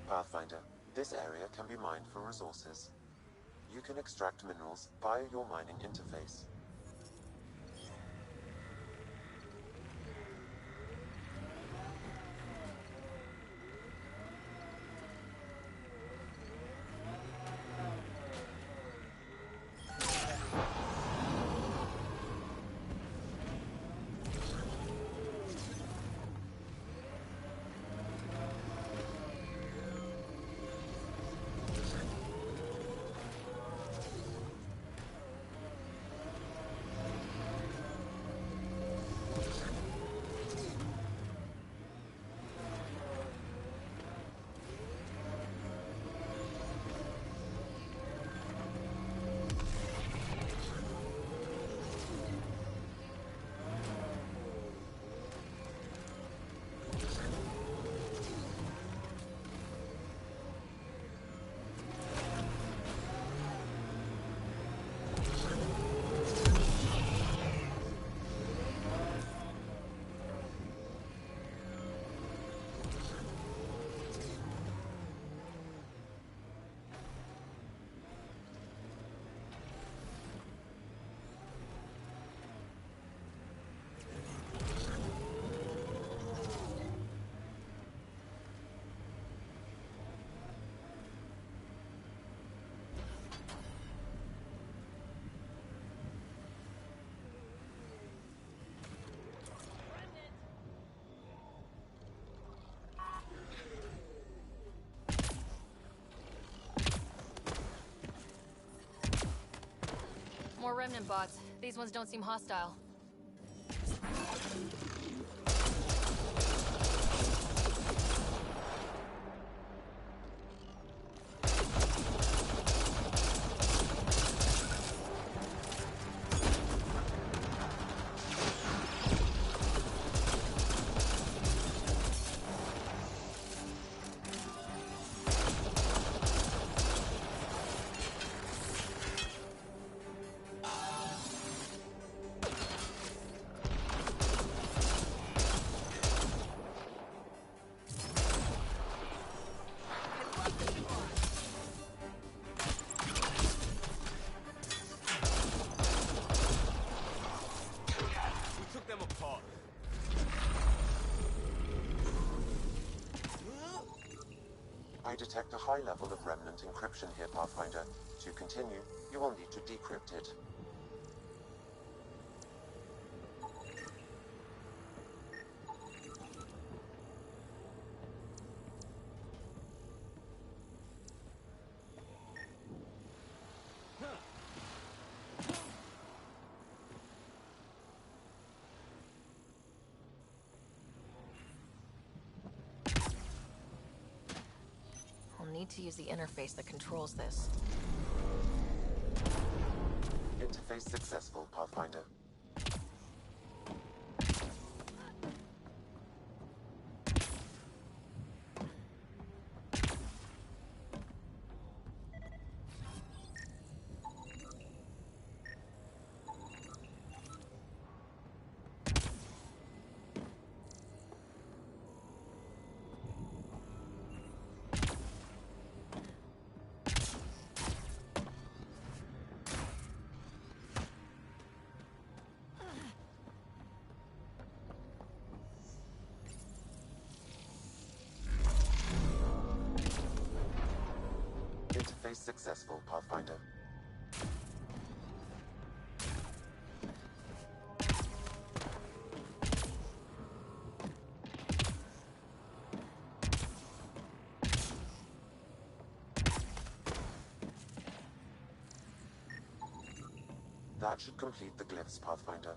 Pathfinder, this area can be mined for resources. You can extract minerals via your mining interface. remnant bots. These ones don't seem hostile. I detect a high level of remnant encryption here, Pathfinder. To continue, you will need to decrypt it. I'll need to use the interface that controls this. Interface successful, Pathfinder. Interface successful, Pathfinder. That should complete the glyphs, Pathfinder.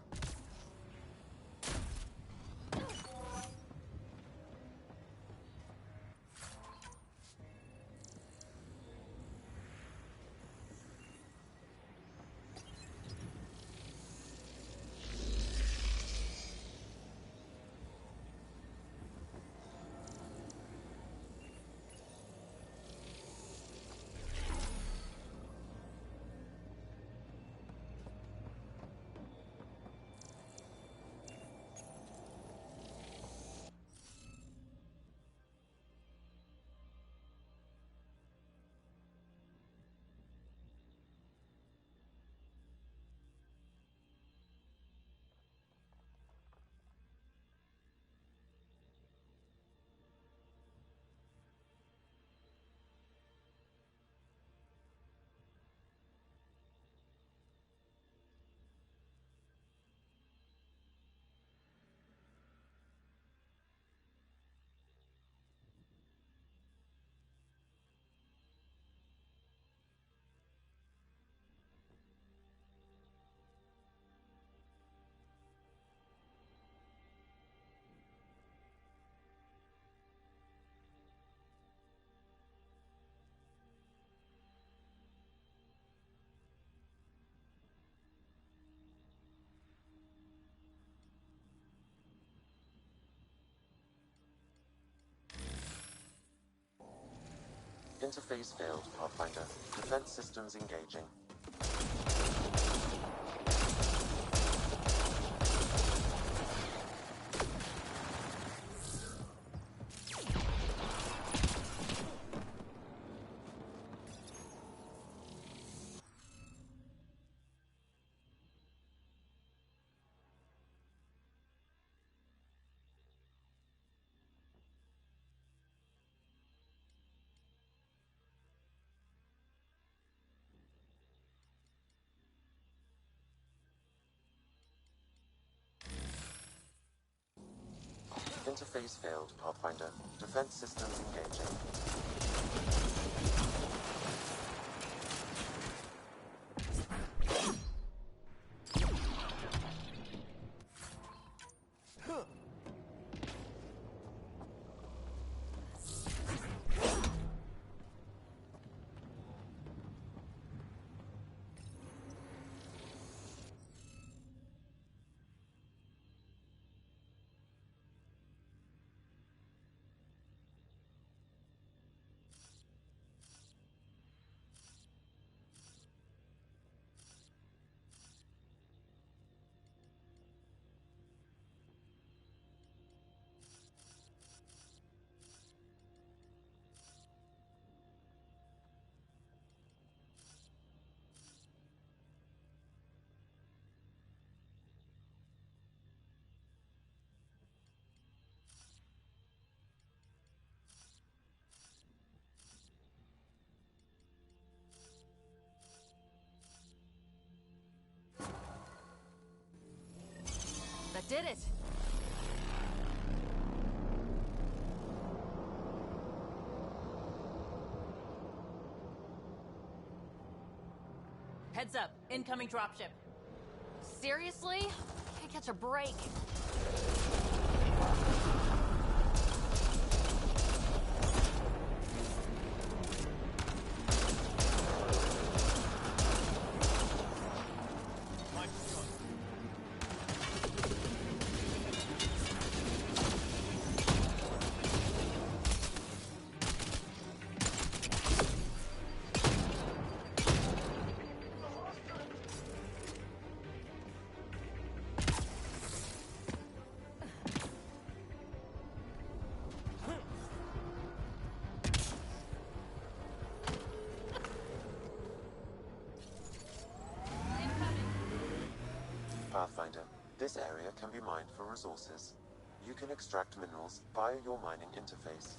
Interface failed, Pathfinder. Defense systems engaging. Interface failed, Pathfinder. Defense systems engaging. did it! Heads up, incoming dropship. Seriously? Can't catch a break. Pathfinder, this area can be mined for resources. You can extract minerals via your mining interface.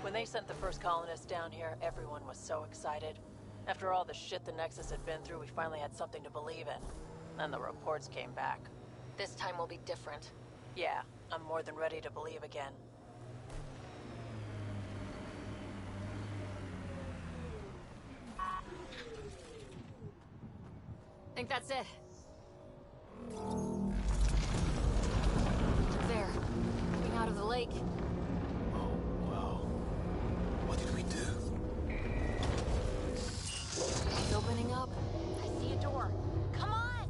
When they sent the first colonists down here, everyone was so excited. After all the shit the Nexus had been through, we finally had something to believe in. Then the reports came back. This time will be different. Yeah, I'm more than ready to believe again. Think that's it. There. Coming out of the lake. Oh, wow. What did we do? It's opening up. I see a door. Come on!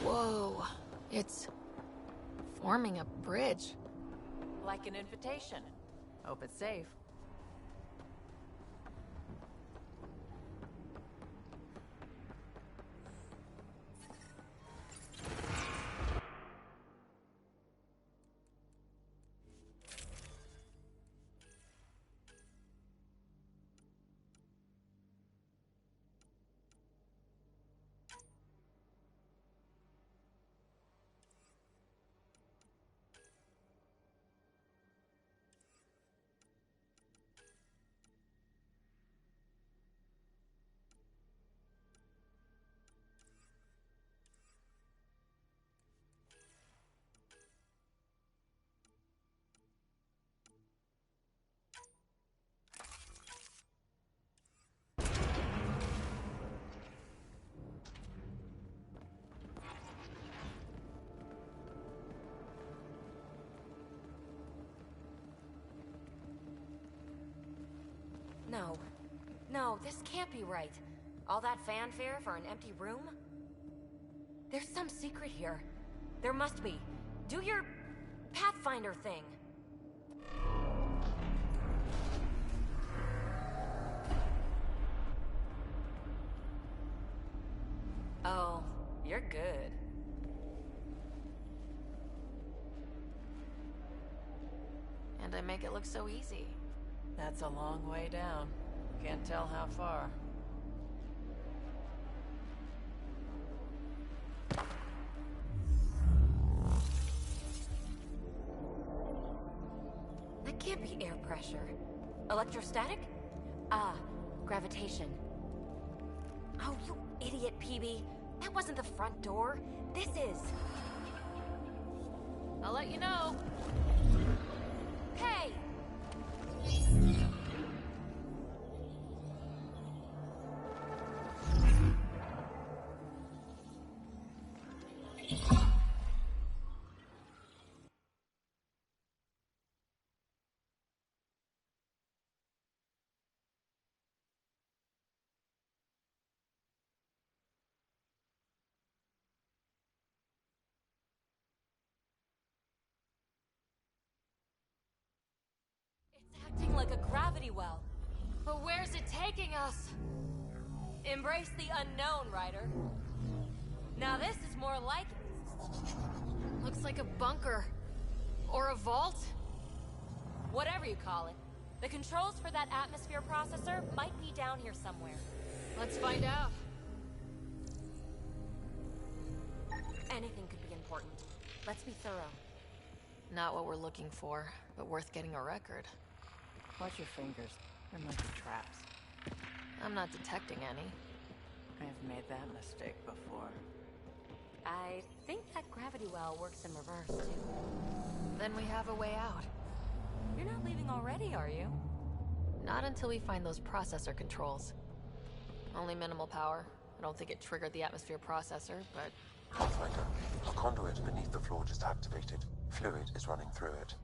Whoa. It's forming a bridge. Like an invitation. Hope it's safe. No. No, this can't be right. All that fanfare for an empty room? There's some secret here. There must be. Do your Pathfinder thing. Oh, you're good. And I make it look so easy. That's a long way down. Can't tell how far. That can't be air pressure. Electrostatic? Ah, gravitation. Oh, you idiot, PB. That wasn't the front door. This is. I'll let you know. Hey! It's acting like a gravity well. But where's it taking us? Embrace the unknown, Ryder. Now this is more like it. Looks like a bunker. Or a vault. Whatever you call it. The controls for that atmosphere processor might be down here somewhere. Let's find out. Anything could be important. Let's be thorough. Not what we're looking for, but worth getting a record. Watch your fingers. There might be traps. I'm not detecting any. I've made that mistake before. I think that gravity well works in reverse, too. Then we have a way out. You're not leaving already, are you? Not until we find those processor controls. Only minimal power. I don't think it triggered the atmosphere processor, but... Pathfinder, a conduit beneath the floor just activated. Fluid is running through it.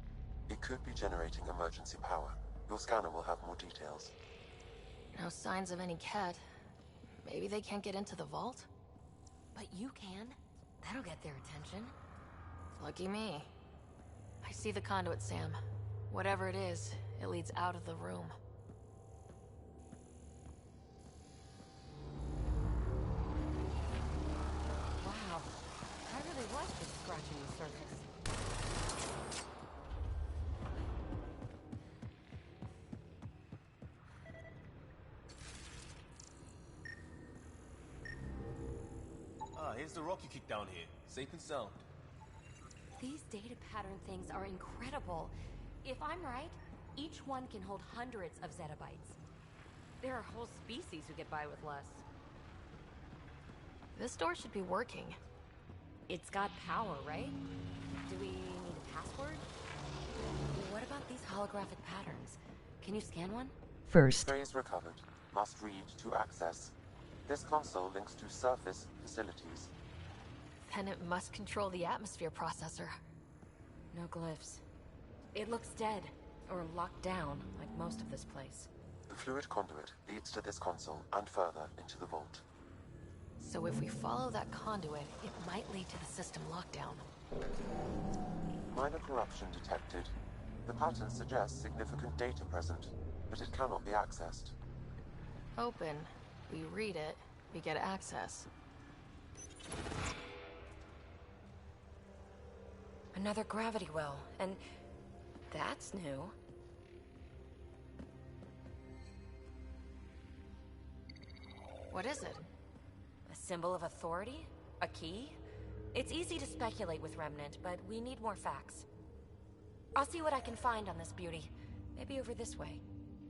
It could be generating emergency power. Your scanner will have more details. No signs of any cat. Maybe they can't get into the vault? But you can. That'll get their attention. Lucky me. I see the conduit, Sam. Whatever it is, it leads out of the room. Wow. I really like this scratching the surface. Here's the rock you kicked down here. Safe and sound. These data pattern things are incredible. If I'm right, each one can hold hundreds of zettabytes. There are whole species who get by with less. This door should be working. It's got power, right? Do we need a password? What about these holographic patterns? Can you scan one? First, Phrase recovered. Must read to access. This console links to surface facilities. Then it must control the atmosphere processor. No glyphs. It looks dead, or locked down, like most of this place. The fluid conduit leads to this console and further into the vault. So if we follow that conduit, it might lead to the system lockdown. Minor corruption detected. The pattern suggests significant data present, but it cannot be accessed. Open. We read it, we get access. Another gravity well, and that's new. What is it? A symbol of authority? A key? It's easy to speculate with Remnant, but we need more facts. I'll see what I can find on this beauty. Maybe over this way.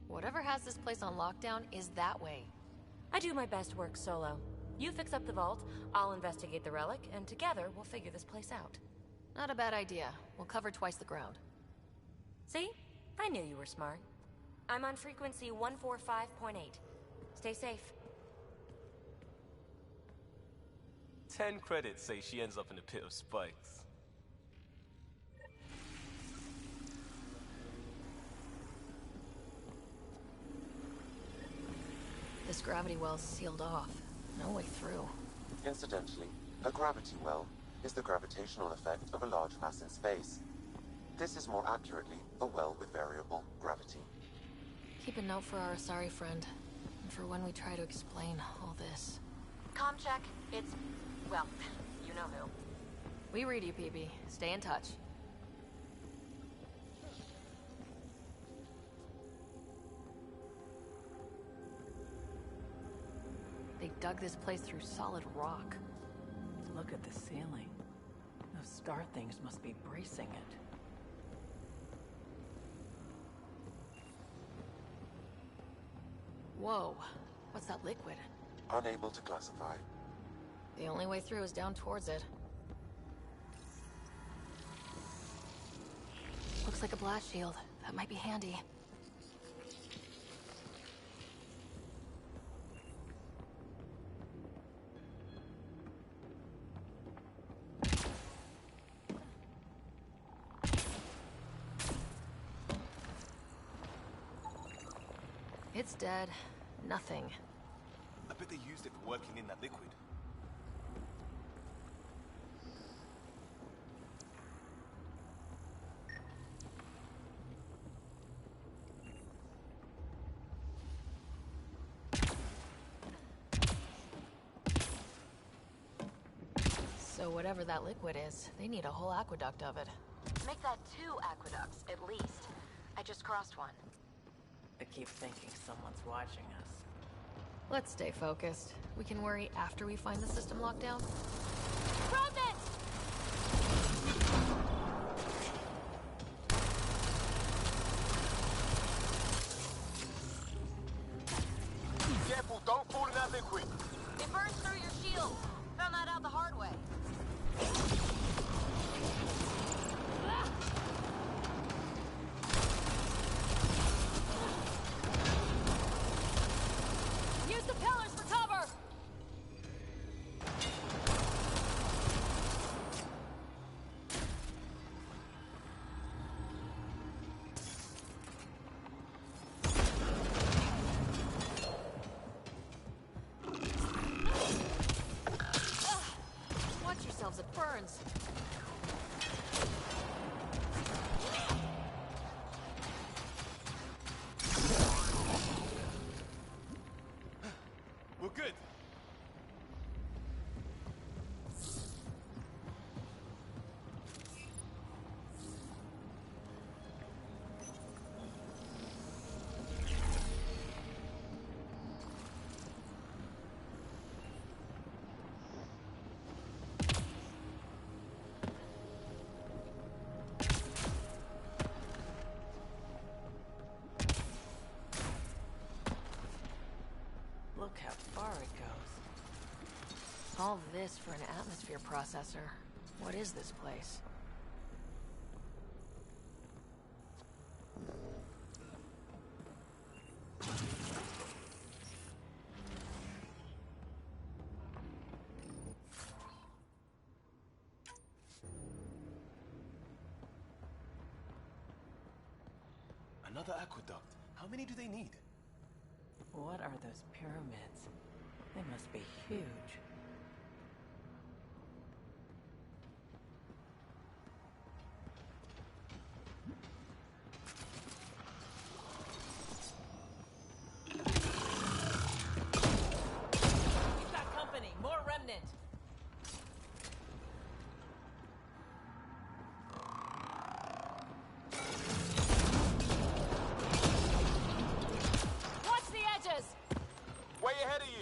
Whatever has this place on lockdown is that way. I do my best work solo. You fix up the vault, I'll investigate the relic, and together we'll figure this place out. Not a bad idea. We'll cover twice the ground. See? I knew you were smart. I'm on frequency 145.8. Stay safe. 10 credits say she ends up in a pit of spikes. This gravity well's sealed off. No way through. Incidentally, a gravity well is the gravitational effect of a large mass in space. This is more accurately a well with variable gravity. Keep a note for our sorry friend, and for when we try to explain all this. Comm check. It's... well, you know who. We read you, PB. Stay in touch. They dug this place through solid rock. Look at the ceiling. Those star things must be bracing it. Whoa. What's that liquid? Unable to classify. The only way through is down towards it. Looks like a blast shield. That might be handy. It's dead. Nothing. I bet they used it for working in that liquid. So whatever that liquid is, they need a whole aqueduct of it. Make that 2 aqueducts, at least. I just crossed one. I keep thinking someone's watching us. Let's stay focused. We can worry after we find the system lockdown. Remnant! Careful, don't fall in that liquid. It burns through your shield. Found that out the hard way. Use the pillars for cover! Watch yourselves, it burns. We're good. Look how far it goes. All this for an atmosphere processor. What is this place? Another aqueduct. How many do they need? What are those pyramids? They must be huge. We've got company. More remnant. Watch the edges! Way ahead of you.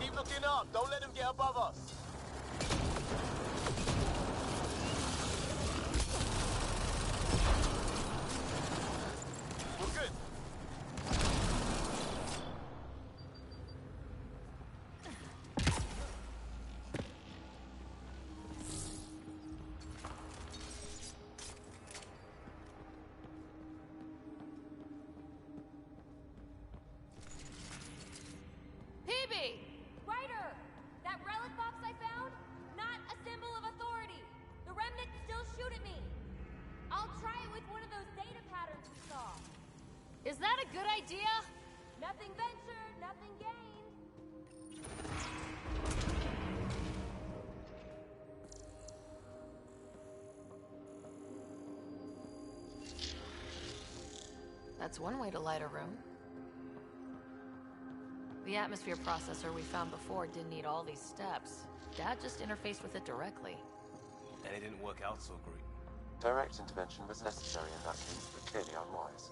Keep looking up. Don't let them get above us. We're good. PB! Ryder! That relic box I found? Not a symbol of authority. The remnants still shoot at me. I'll try it with one of those data patterns we saw. Is that a good idea? Nothing ventured, nothing gained. That's one way to light a room. The atmosphere processor we found before didn't need all these steps. Dad just interfaced with it directly. And it didn't work out so great. Direct intervention was necessary in that case, but clearly unwise.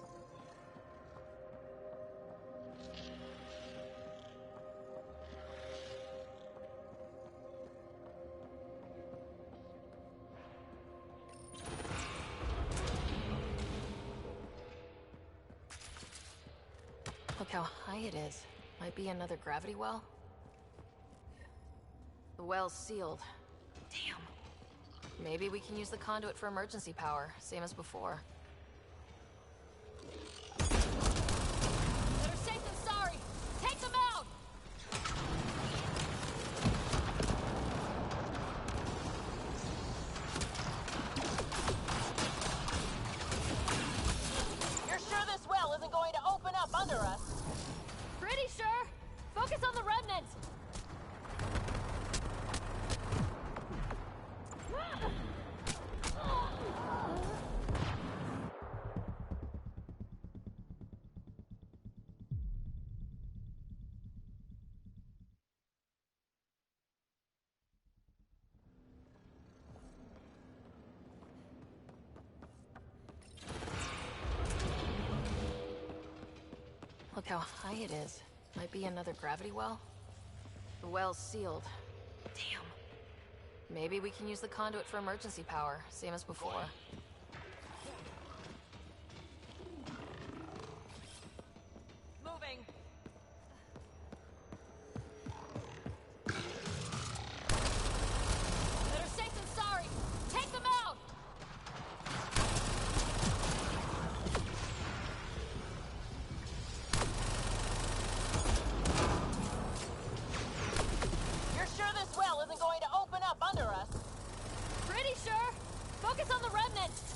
Look how high it is. Might be another gravity well. The well's sealed. Damn. Maybe we can use the conduit for emergency power, same as before. Better safe than sorry! Take them out! You're sure this well isn't going to open up under us? Pretty sure! Focus on the remnants! how high it is. Might be another gravity well. The well's sealed. Damn. Maybe we can use the conduit for emergency power, same as before. Moving. Better safe than sorry. Take them out! You're sure this well isn't going to open up under us? Pretty sure. Focus on the remnants.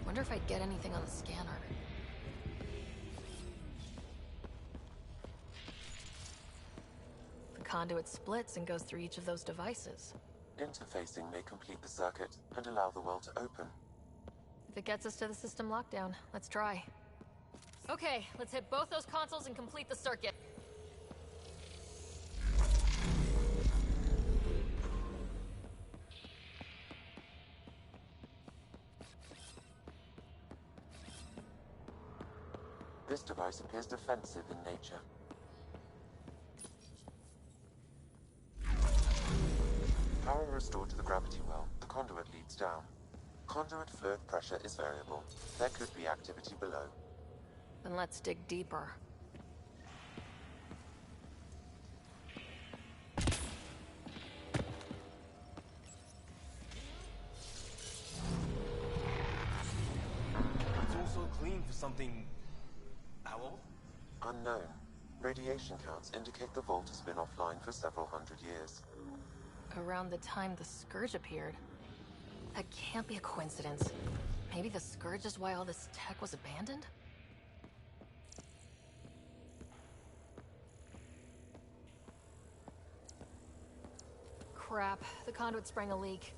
Wonder if I'd get anything on the scanner. The conduit splits and goes through each of those devices. Interfacing may complete the circuit and allow the well to open. If it gets us to the system lockdown, let's try. Okay, let's hit both those consoles and complete the circuit. This device appears defensive in nature. Power restored to the gravity well. The conduit leads down. Conduit fluid pressure is variable. There could be activity below. Then let's dig deeper. It's also clean for something... how old? Unknown. Radiation counts indicate the vault has been offline for several hundred years. Around the time the Scourge appeared. That can't be a coincidence. Maybe the Scourge is why all this tech was abandoned? Crap, the conduit sprang a leak.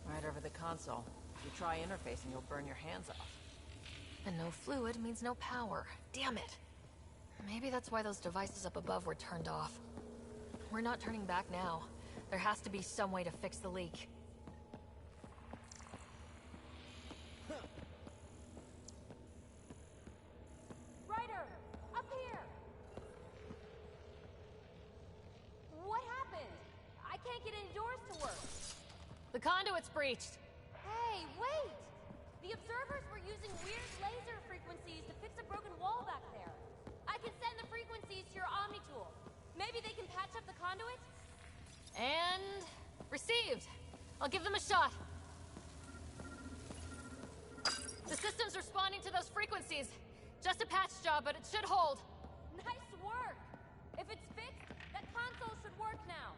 Right over the console. If you try interfacing, you'll burn your hands off. And no fluid means no power. Damn it. Maybe that's why those devices up above were turned off. We're not turning back now. There has to be some way to fix the leak. Ryder! Up here! What happened? I can't get any doors to work. The conduit's breached. Hey, wait! The observers were using weird laser frequencies to fix a broken wall back there. I can send the frequencies to your Omni tool. Maybe they can patch up the conduit? And... received. I'll give them a shot. The system's responding to those frequencies. Just a patch job, but it should hold. Nice work! If it's fixed, that console should work now.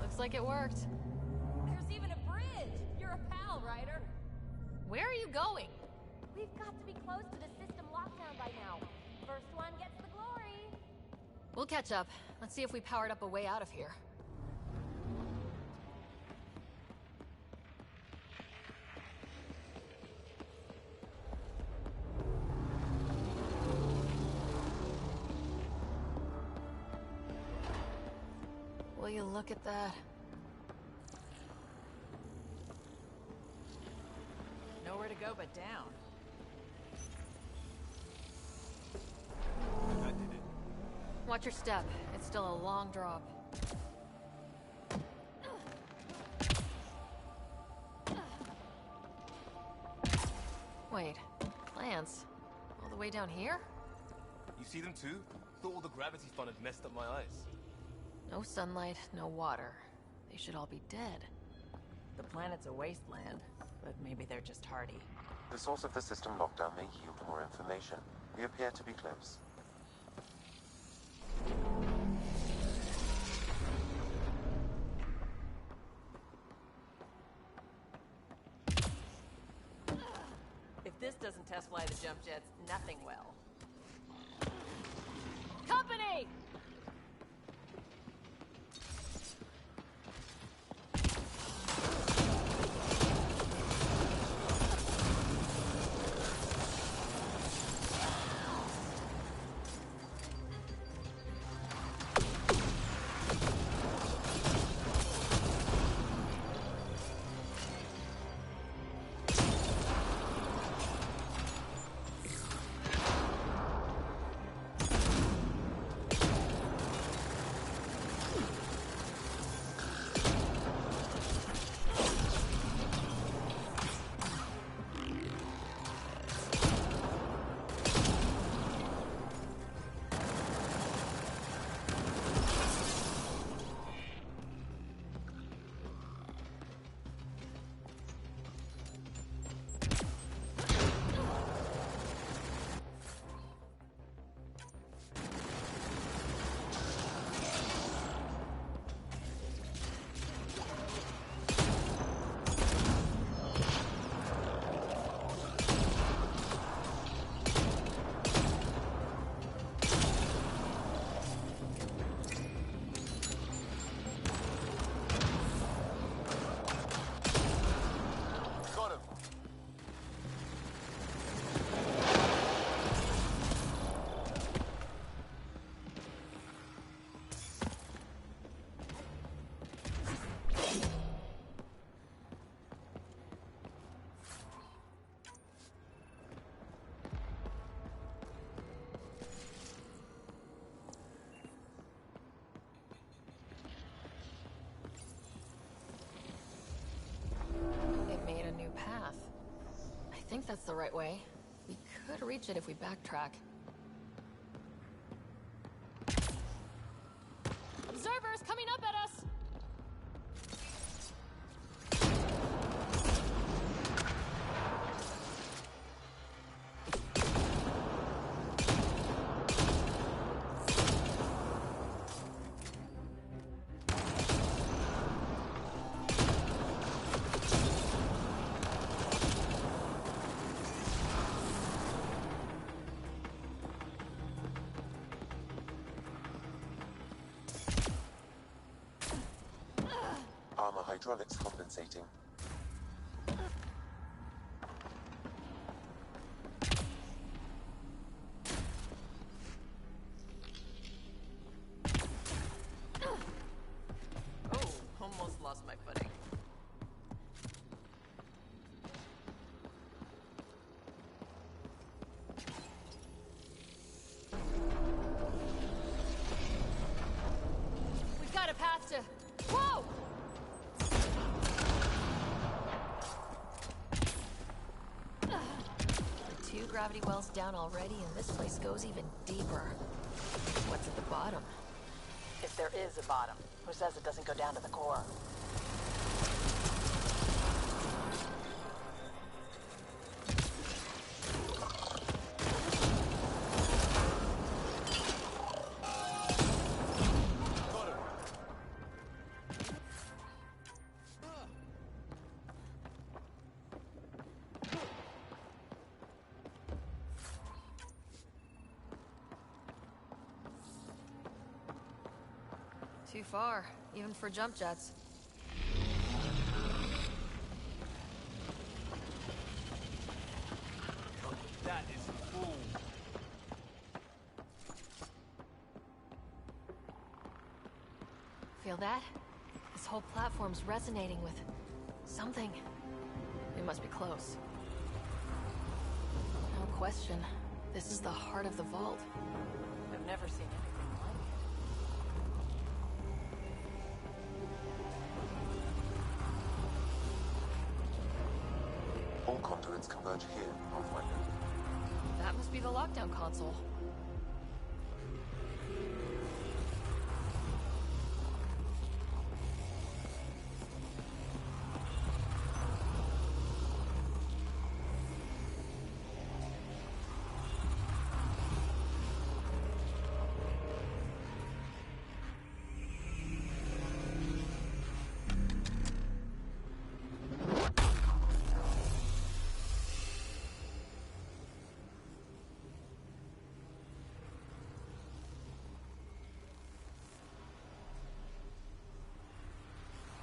Looks like it worked. There's even a bridge! You're a pal, Ryder. Where are you going? We've got to be close to the system lockdown by now. First one gets the glory. We'll catch up. Let's see if we powered up a way out of here. Will you look at that? Nowhere to go but down. That did it. Watch your step. It's still a long drop. Wait, plants? All the way down here? You see them too? Thought all the gravity fun had messed up my eyes. No sunlight, no water. They should all be dead. The planet's a wasteland, but maybe they're just hardy. The source of the system lockdown may yield more information. We appear to be close. If this doesn't test fly the jump jets, nothing will. Company! Got him. It made a new path. I think that's the right way. We could reach it if we backtrack. Observers coming up at us! Armor hydraulics compensating. Oh, almost lost my footing. We've got a path to... Whoa! The 2 gravity wells down already, and this place goes even deeper. What's at the bottom? If there is a bottom, who says it doesn't go down to the core? Got him. Too far, even for jump jets. That is cool. Feel that? This whole platform's resonating with something. We must be close. No question. This is the heart of the vault. I've never seen anything like it. All conduits converge here, Pathfinder. That must be the lockdown console.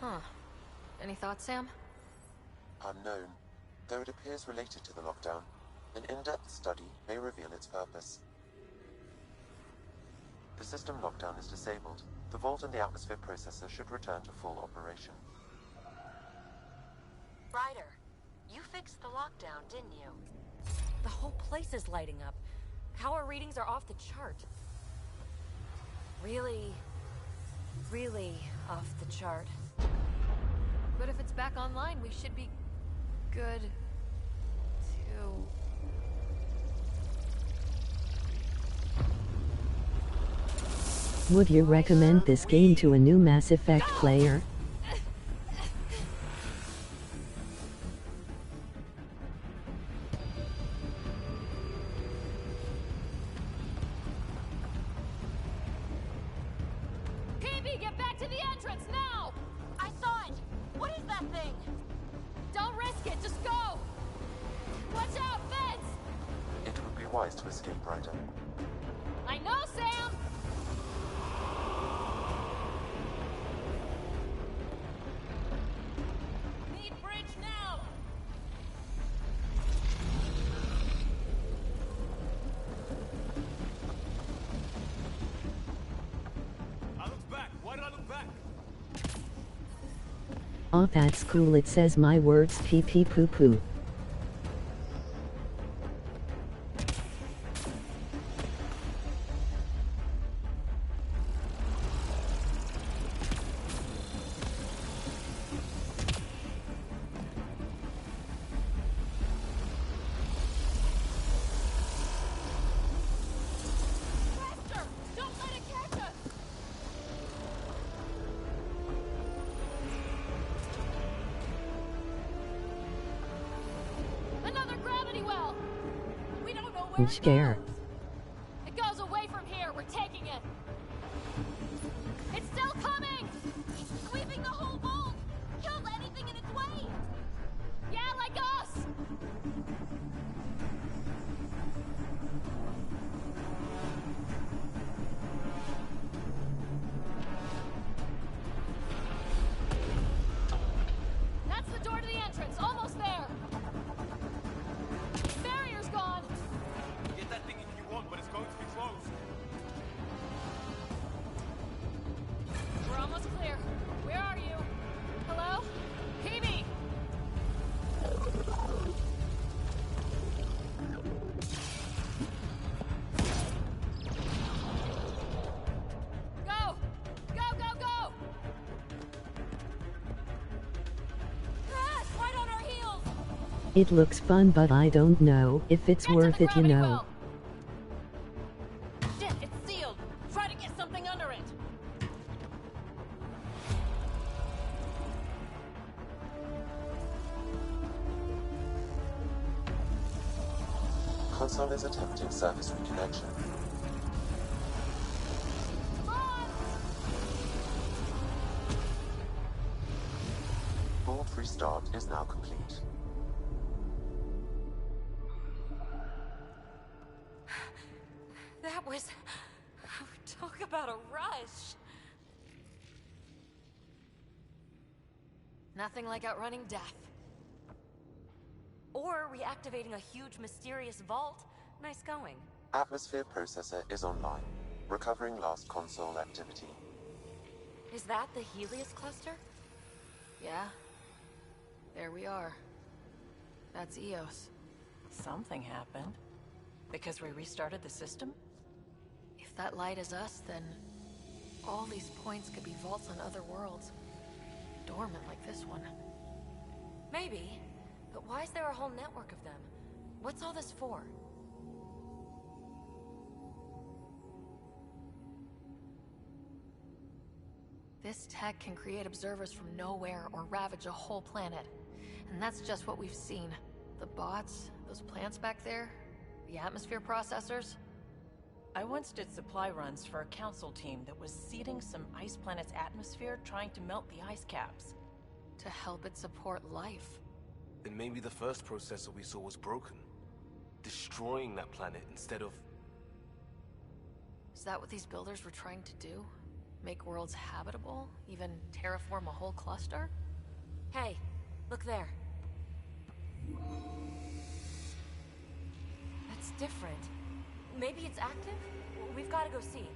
Huh. Any thoughts, Sam? Unknown, though it appears related to the lockdown. An in-depth study may reveal its purpose. The system lockdown is disabled. The vault and the atmosphere processor should return to full operation. Ryder, you fixed the lockdown, didn't you? The whole place is lighting up. Power readings are off the chart. Really off the chart. But if it's back online, we should be good to... Would you recommend this game to a new Mass Effect player? PB, get back to the entrance now! I saw it! What is that thing? Don't risk it, just go! Watch out, fence! It would be wise to escape, Ryder. I know, Sam! Need bridge now! I looked back. Why did I look back? Oh, that's cool. It says my words pee pee poo poo. Faster! Don't let it catch us! Another gravity well! We don't know where I'm it scared. goes. It goes away from here. We're taking it. It's still coming! Sweeping the whole vault! Kills anything in its way! Yeah, like us! That's the door to the entrance. Almost there. Barrier's gone. Get that thing if you want, but it's going to be closed. We're almost clear. Where are you? Hello? PB! Go! Go, go, go! Crash! Right on our heels! It looks fun, but I don't know if it's Get to worth the it, you gravity know. well. Shit, it's sealed. Try to get something under it. Console is attempting service reconnection. Run! Vault restart is now complete. That was... Talk about a rush. Nothing like outrunning death. Or reactivating a huge mysterious vault. Nice going. Atmosphere processor is online, recovering last console activity. Is that the Helios cluster? Yeah. There we are. That's Eos. Something happened. Because we restarted the system? If that light is us, then all these points could be vaults on other worlds. Dormant like this one. Maybe. But why is there a whole network of them? What's all this for? This tech can create observers from nowhere or ravage a whole planet. And that's just what we've seen. The bots, those plants back there, the atmosphere processors. I once did supply runs for a council team that was seeding some ice planet's atmosphere, trying to melt the ice caps. To help it support life. Then maybe the first processor we saw was broken. Destroying that planet instead of... Is that what these builders were trying to do? Make worlds habitable? Even terraform a whole cluster? Hey, look there. That's different. Maybe it's active? We've got to go see.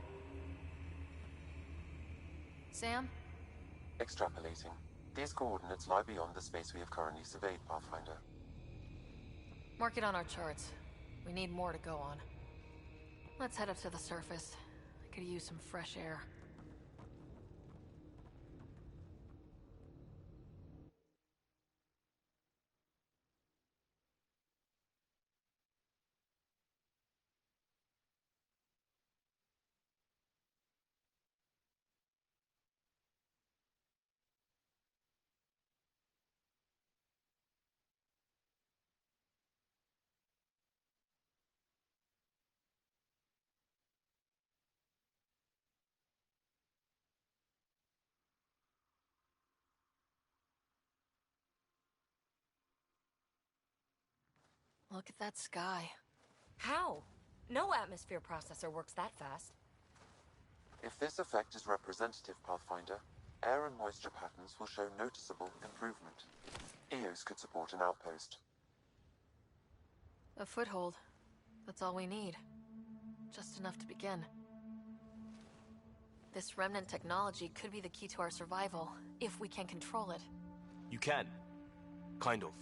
Sam? Extrapolating. These coordinates lie beyond the space we have currently surveyed, Pathfinder. Mark it on our charts. We need more to go on. Let's head up to the surface. I could use some fresh air. Look at that sky. How? No atmosphere processor works that fast. If this effect is representative, Pathfinder, air and moisture patterns will show noticeable improvement. EOS could support an outpost. A foothold. That's all we need. Just enough to begin. This remnant technology could be the key to our survival, if we can control it. You can. Kind of.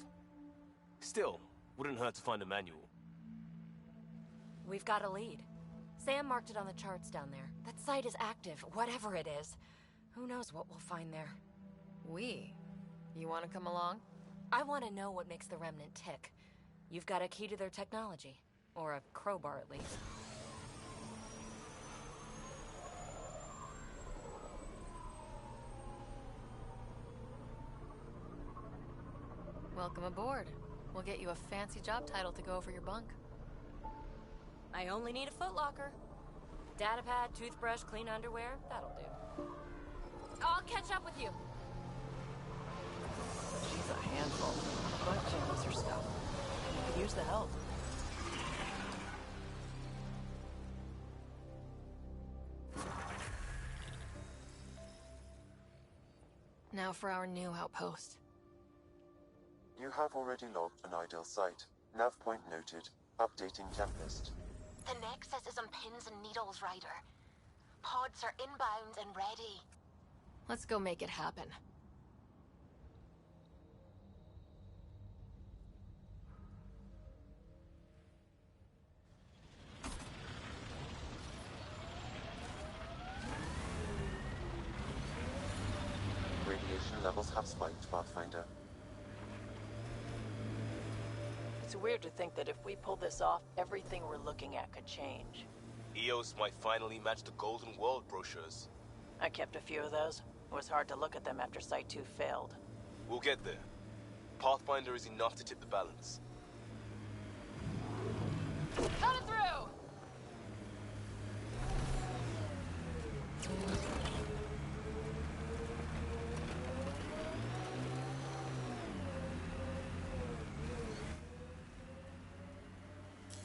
Still, wouldn't hurt to find a manual. We've got a lead. Sam marked it on the charts down there. That site is active, whatever it is. Who knows what we'll find there. We? You want to come along? I want to know what makes the Remnant tick. You've got a key to their technology. Or a crowbar, at least. Welcome aboard. We'll get you a fancy job title to go over your bunk. I only need a footlocker. Datapad, toothbrush, clean underwear, that'll do. I'll catch up with you. She's a handful. But she knows her stuff. You could use the help. Now for our new outpost. You have already logged an ideal site. Nav point noted. Updating templist. The Nexus is on pins and needles, Ryder. Pods are inbound and ready. Let's go make it happen. Radiation levels have spiked, Pathfinder. It's weird to think that if we pull this off, everything we're looking at could change. EOS might finally match the Golden World brochures. I kept a few of those. It was hard to look at them after Site 2 failed. We'll get there. Pathfinder is enough to tip the balance. Coming through!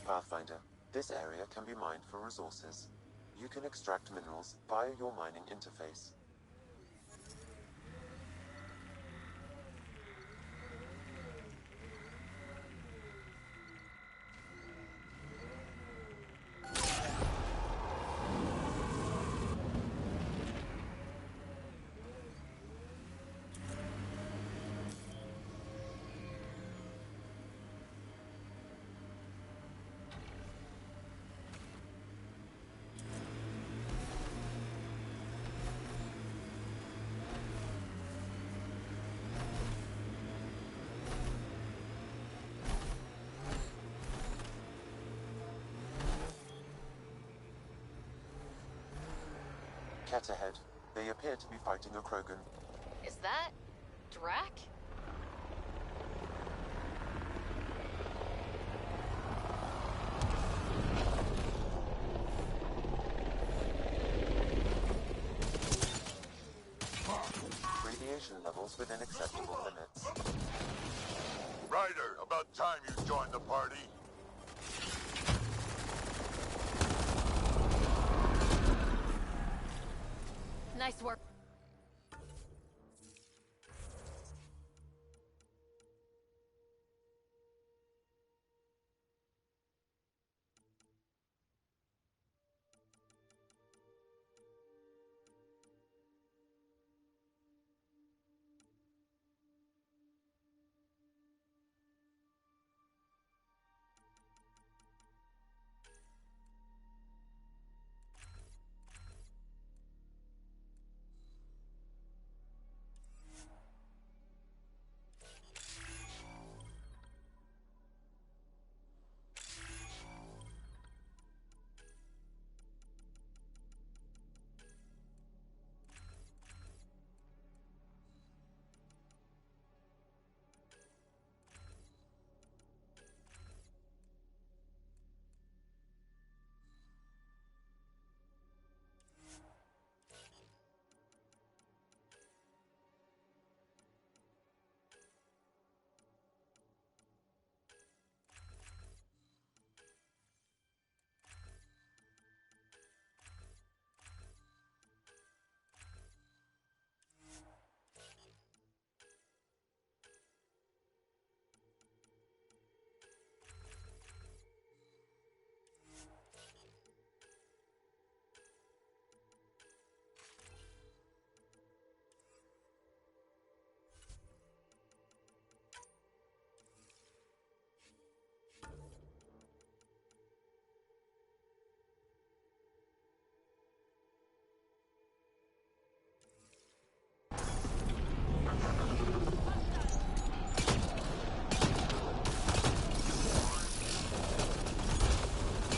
Pathfinder, this area can be mined for resources. You can extract minerals via your mining interface. Cat ahead. They appear to be fighting a Krogan. Is that... Drac? Radiation levels within acceptable limits. Ryder, about time you joined the party. Nice work.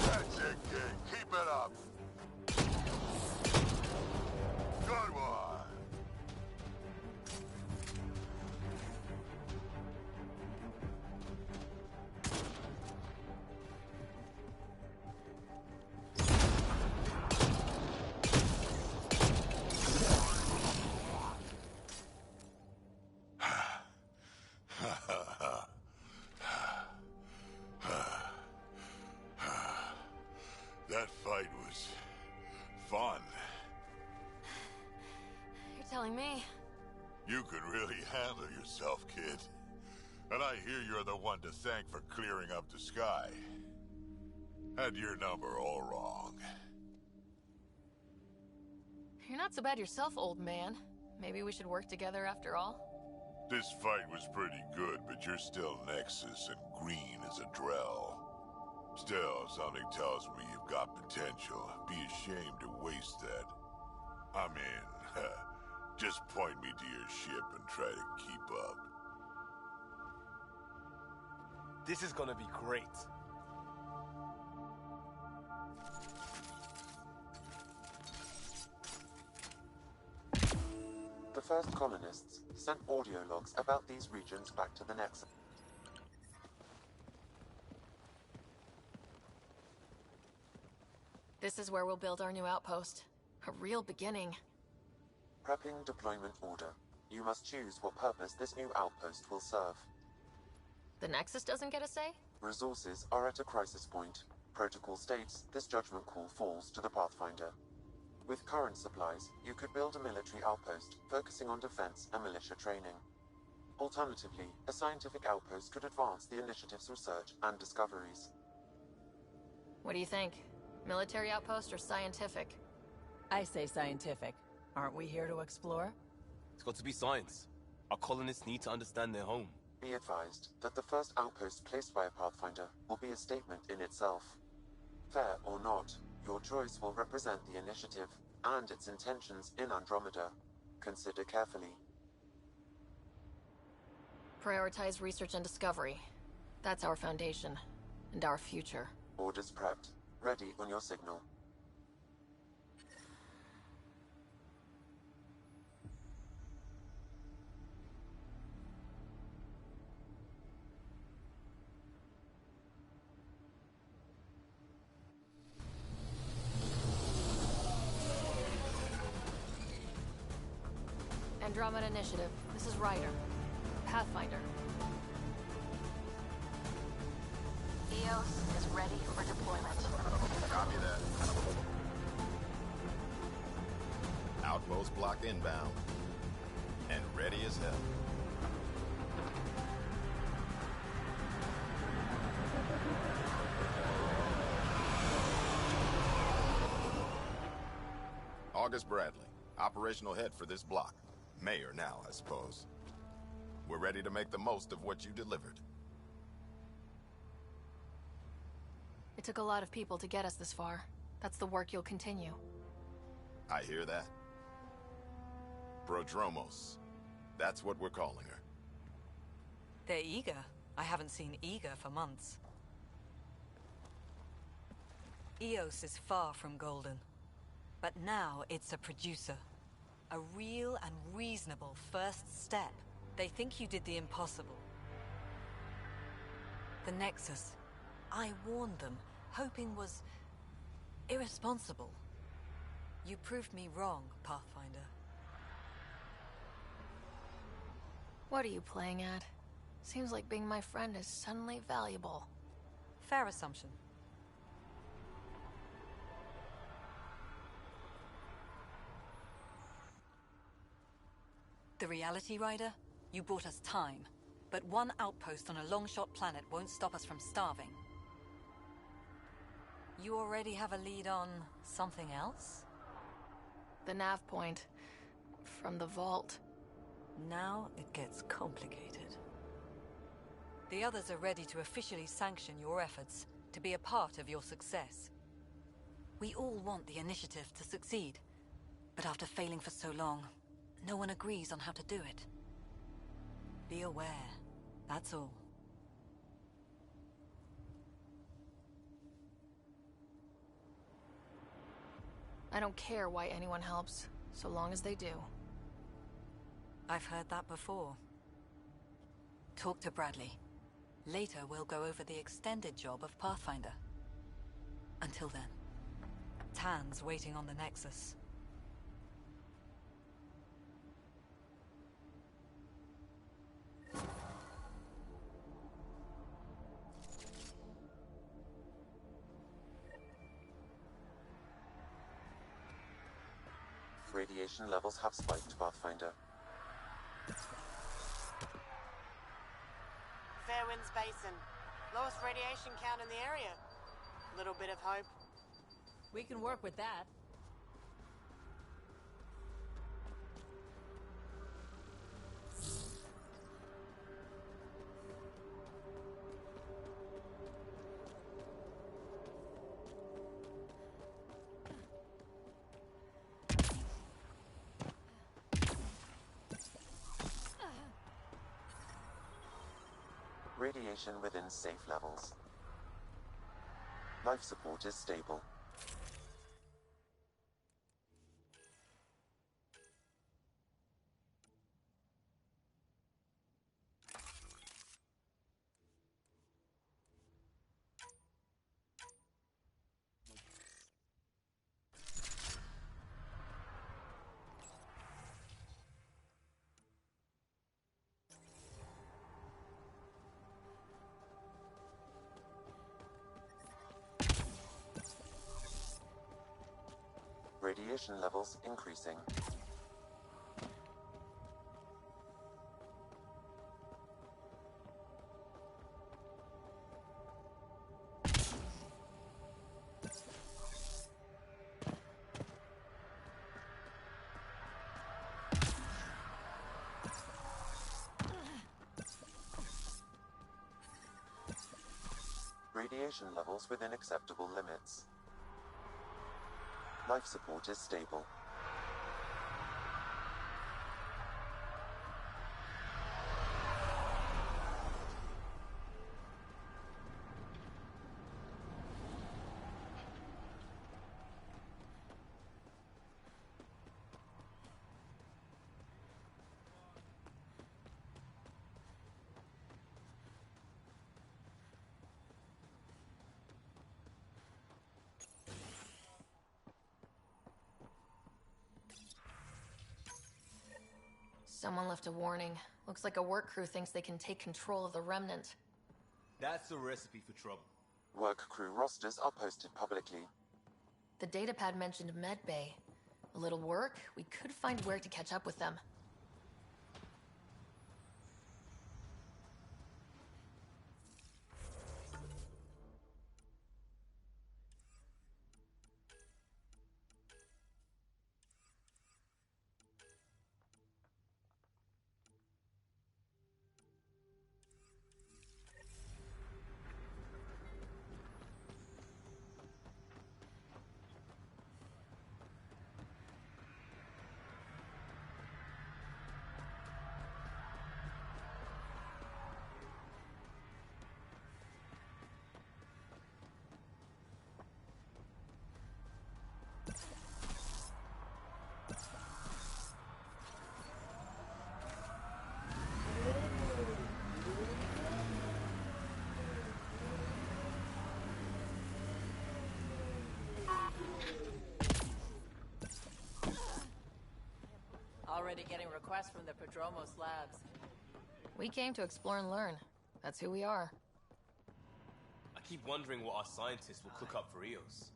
That's it, kid. Keep it up. Good one. That fight was fun. You're telling me. You could really handle yourself, kid. And I hear you're the one to thank for clearing up the sky. Had your number all wrong. You're not so bad yourself, old man. Maybe we should work together after all. This fight was pretty good, but you're still Nexus and green as a Drell. Still, something tells me you've got potential. Be ashamed to waste that. I mean, just point me to your ship and try to keep up. This is gonna be great. The first colonists sent audio logs about these regions back to the Nexus. This is where we'll build our new outpost. A real beginning. Prepping deployment order. You must choose what purpose this new outpost will serve. The Nexus doesn't get a say? Resources are at a crisis point. Protocol states this judgment call falls to the Pathfinder. With current supplies, you could build a military outpost, focusing on defense and militia training. Alternatively, a scientific outpost could advance the initiative's research and discoveries. What do you think? Military outpost or scientific? I say scientific. Aren't we here to explore? It's got to be science. Our colonists need to understand their home. Be advised that the first outpost placed by a Pathfinder will be a statement in itself. Fair or not, your choice will represent the initiative and its intentions in Andromeda. Consider carefully. Prioritize research and discovery. That's our foundation. And our future. Orders prepped. Ready on your signal. Andromeda Initiative. This is Ryder. Pathfinder. EOS is ready for deployment. Copy that. Outpost block inbound. And ready as hell. August Bradley, operational head for this block. Mayor now, I suppose. We're ready to make the most of what you delivered. It took a lot of people to get us this far. That's the work you'll continue. I hear that. Prodromos. That's what we're calling her. They're eager. I haven't seen eager for months. Eos is far from golden. But now it's a producer. A real and reasonable first step. They think you did the impossible. The Nexus. I warned them, hoping was irresponsible. You proved me wrong, Pathfinder. What are you playing at? Seems like being my friend is suddenly valuable. Fair assumption. The Reality Rider? You bought us time. But one outpost on a long-shot planet won't stop us from starving. You already have a lead on something else? The nav point. From the vault. Now it gets complicated. The others are ready to officially sanction your efforts, to be a part of your success. We all want the initiative to succeed, but after failing for so long, no one agrees on how to do it. Be aware, that's all. I don't care why anyone helps, so long as they do. I've heard that before. Talk to Bradley. Later, we'll go over the extended job of Pathfinder. Until then, Tan's waiting on the Nexus. Radiation levels have spiked, Pathfinder. Fairwinds Basin. Lowest radiation count in the area. Little bit of hope. We can work with that. Radiation within safe levels. Life support is stable. Radiation levels increasing. Radiation levels within acceptable limits. Life support is stable. Someone left a warning. Looks like a work crew thinks they can take control of the Remnant. That's a recipe for trouble. Work crew rosters are posted publicly. The datapad mentioned medbay. A little work, we could find where to catch up with them. Already getting requests from the Prodromos labs. We came to explore and learn. That's who we are. I keep wondering what our scientists will cook up for Eos.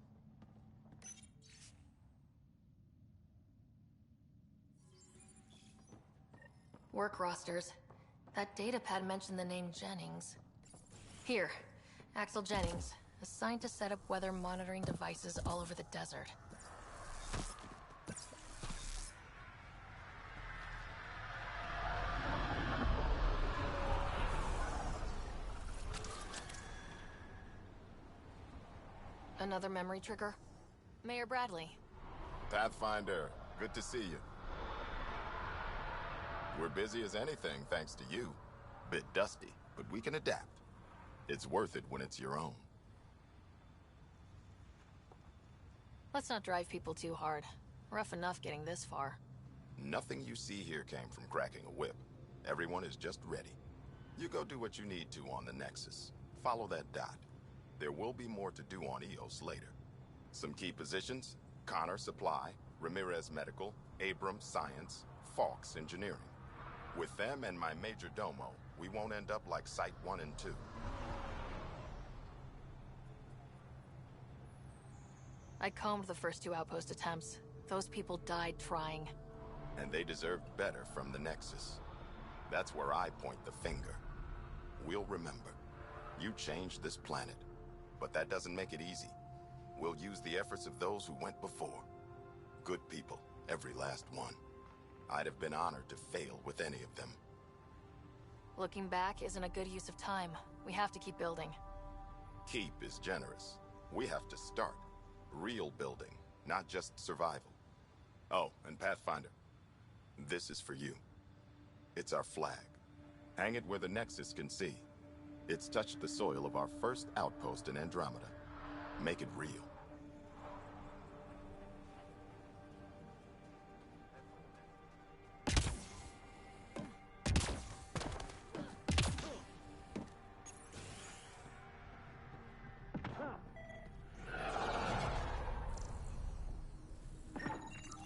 Work rosters. That datapad mentioned the name Jennings. Here, Axel Jennings, assigned to set up weather monitoring devices all over the desert. Another memory trigger? Mayor Bradley. Pathfinder, good to see you. We're busy as anything thanks to you. Bit dusty, but we can adapt. It's worth it when it's your own. Let's not drive people too hard. Rough enough getting this far. Nothing you see here came from cracking a whip. Everyone is just ready. You go do what you need to on the Nexus. Follow that dot. There will be more to do on Eos later. Some key positions: Connor Supply, Ramirez Medical, Abrams Science, Fawkes Engineering. With them and my major domo, we won't end up like Site 1 and 2. I combed the first 2 outpost attempts. Those people died trying. And they deserved better from the Nexus. That's where I point the finger. We'll remember. You changed this planet. But that doesn't make it easy. We'll use the efforts of those who went before. Good people, every last one. I'd have been honored to fail with any of them. Looking back isn't a good use of time. We have to keep building. Keep is generous. We have to start. Real building, not just survival. Oh, and Pathfinder, this is for you. It's our flag. Hang it where the Nexus can see. It's touched the soil of our first outpost in Andromeda. Make it real.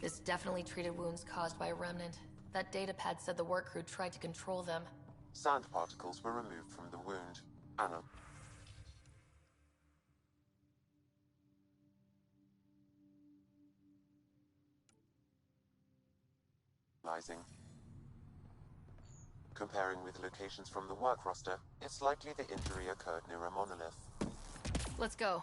This definitely treated wounds caused by a remnant. That datapad said the work crew tried to control them. Sand particles were removed from the wound. Anna. Comparing with locations from the work roster, it's likely the injury occurred near a monolith. Let's go.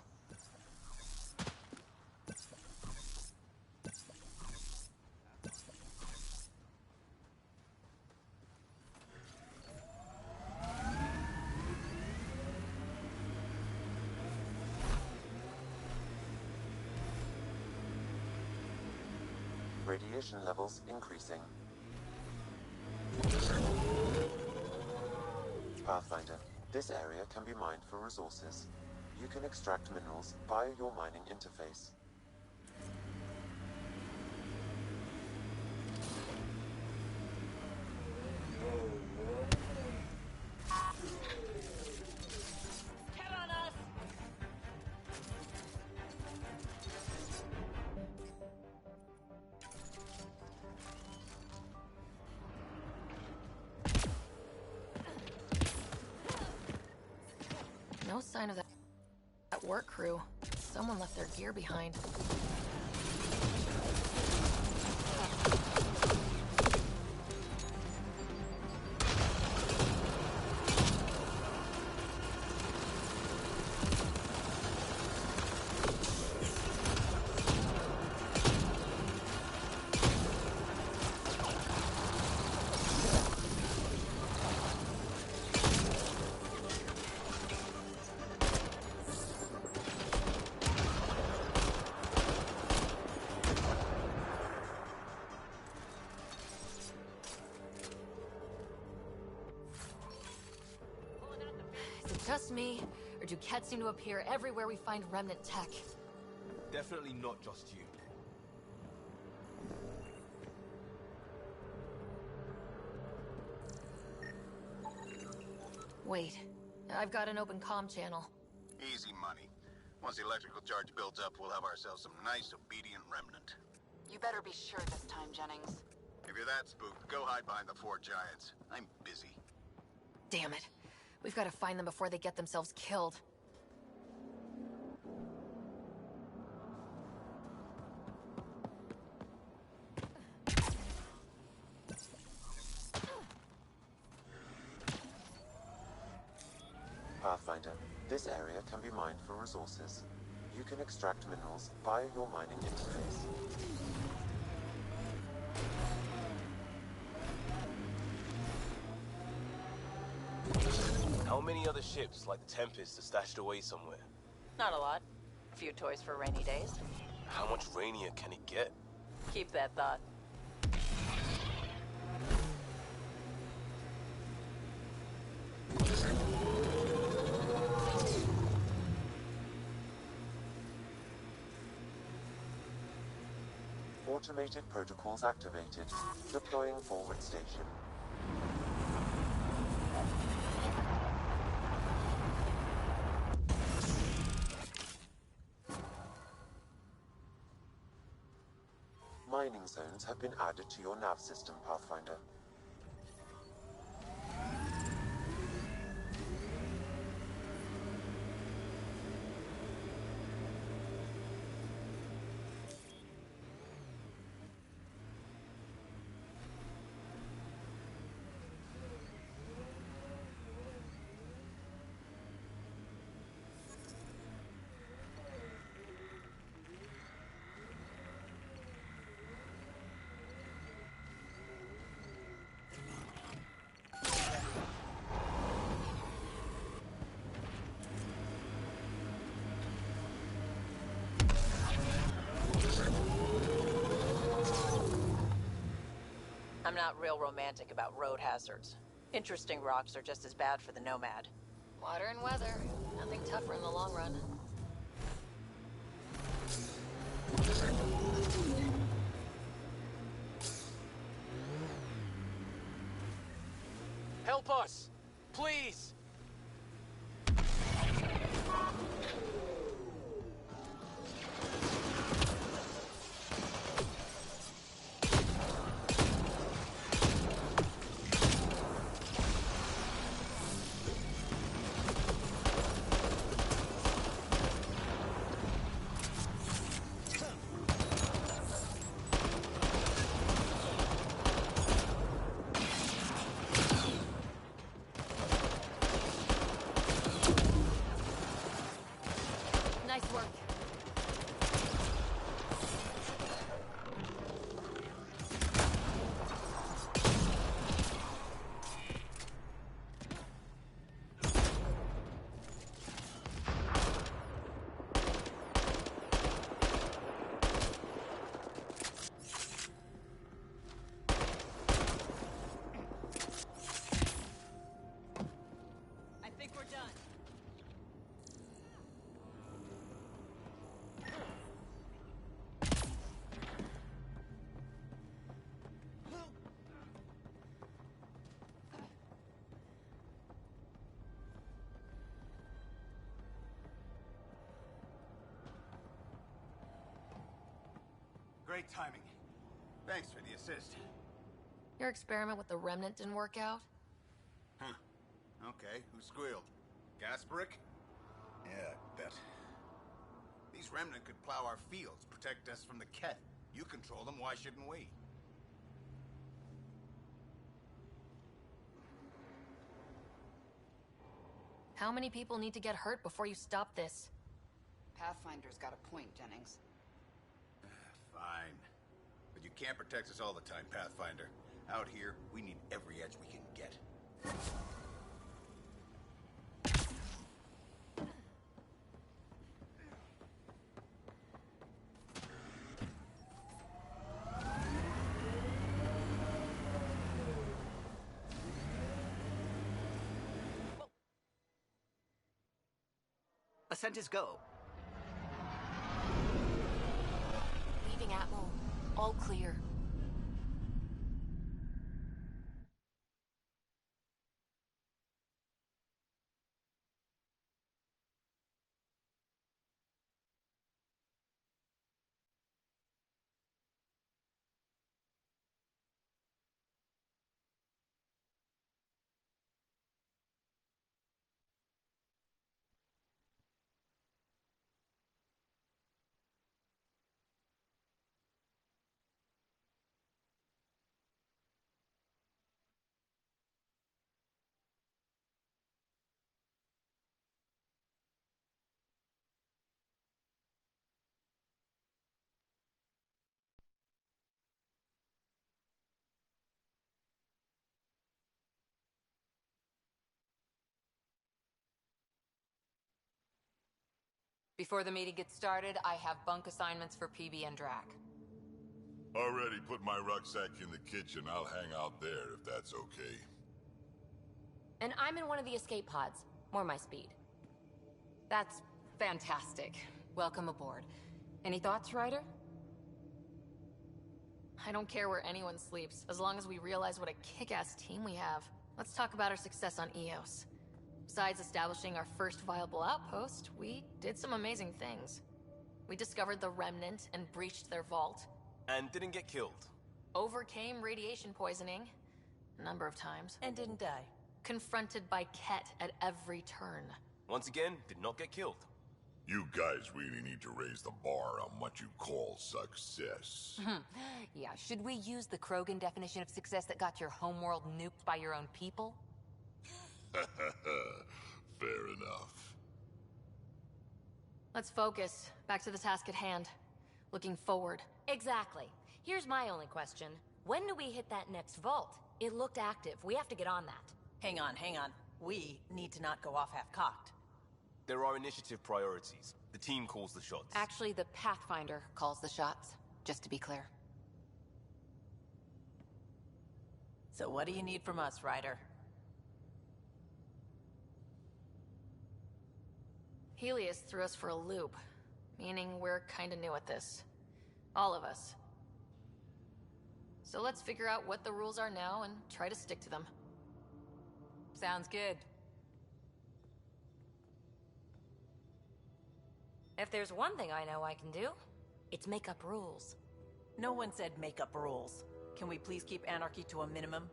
Radiation levels increasing. Pathfinder, this area can be mined for resources. You can extract minerals via your mining interface. No sign of that work crew. Someone left their gear behind. just me, or do Kett seem to appear everywhere we find remnant tech? Definitely not just you. Wait, I've got an open comm channel. Easy money. Once the electrical charge builds up, we'll have ourselves some nice, obedient remnant. You better be sure this time, Jennings. If you're that spooked, go hide behind the four giants. I'm busy. Damn it. We've got to find them before they get themselves killed. Pathfinder, this area can be mined for resources. You can extract minerals via your mining interface. How many other ships like the Tempest are stashed away somewhere? Not a lot. A few toys for rainy days. How much rainier can it get? Keep that thought. Automated protocols activated. Deploying forward station. Mining zones have been added to your nav system, Pathfinder. I'm not real romantic about road hazards. Interesting rocks are just as bad for the Nomad. Water and weather. Nothing tougher in the long run. Help us! Please! Nice work. I think we're done. Great timing. Thanks for the assist. Your experiment with the remnant didn't work out? Huh. Okay, who squealed? Gasparic? Yeah, I bet. These remnant could plow our fields, protect us from the Kett. You control them, why shouldn't we? How many people need to get hurt before you stop this? Pathfinder's got a point, Jennings. Fine. But you can't protect us all the time, Pathfinder. Out here, we need every edge we can get. Ascent is go. Leaving Atmo. All clear. Before the meeting gets started, I have bunk assignments for PB and Drac. Already put my rucksack in the kitchen. I'll hang out there if that's okay. And I'm in one of the escape pods. More my speed. That's fantastic. Welcome aboard. Any thoughts, Ryder? I don't care where anyone sleeps, as long as we realize what a kick-ass team we have. Let's talk about our success on Eos. Besides establishing our first viable outpost, we did some amazing things. We discovered the Remnant and breached their vault. And didn't get killed. Overcame radiation poisoning. A number of times. And didn't die. Confronted by Ket at every turn. Once again, did not get killed. You guys really need to raise the bar on what you call success. Yeah, should we use the Krogan definition of success that got your homeworld nuked by your own people? Fair enough. Let's focus. Back to the task at hand. Looking forward. Exactly. Here's my only question. When do we hit that next vault? It looked active. We have to get on that. Hang on, hang on. We need to not go off half-cocked. There are initiative priorities. The team calls the shots. Actually, the Pathfinder calls the shots, just to be clear. So what do you need from us, Ryder? Helios threw us for a loop, meaning we're kinda new at this. All of us. So let's figure out what the rules are now and try to stick to them. Sounds good. If there's one thing I know I can do, it's make up rules. No one said make up rules. Can we please keep anarchy to a minimum?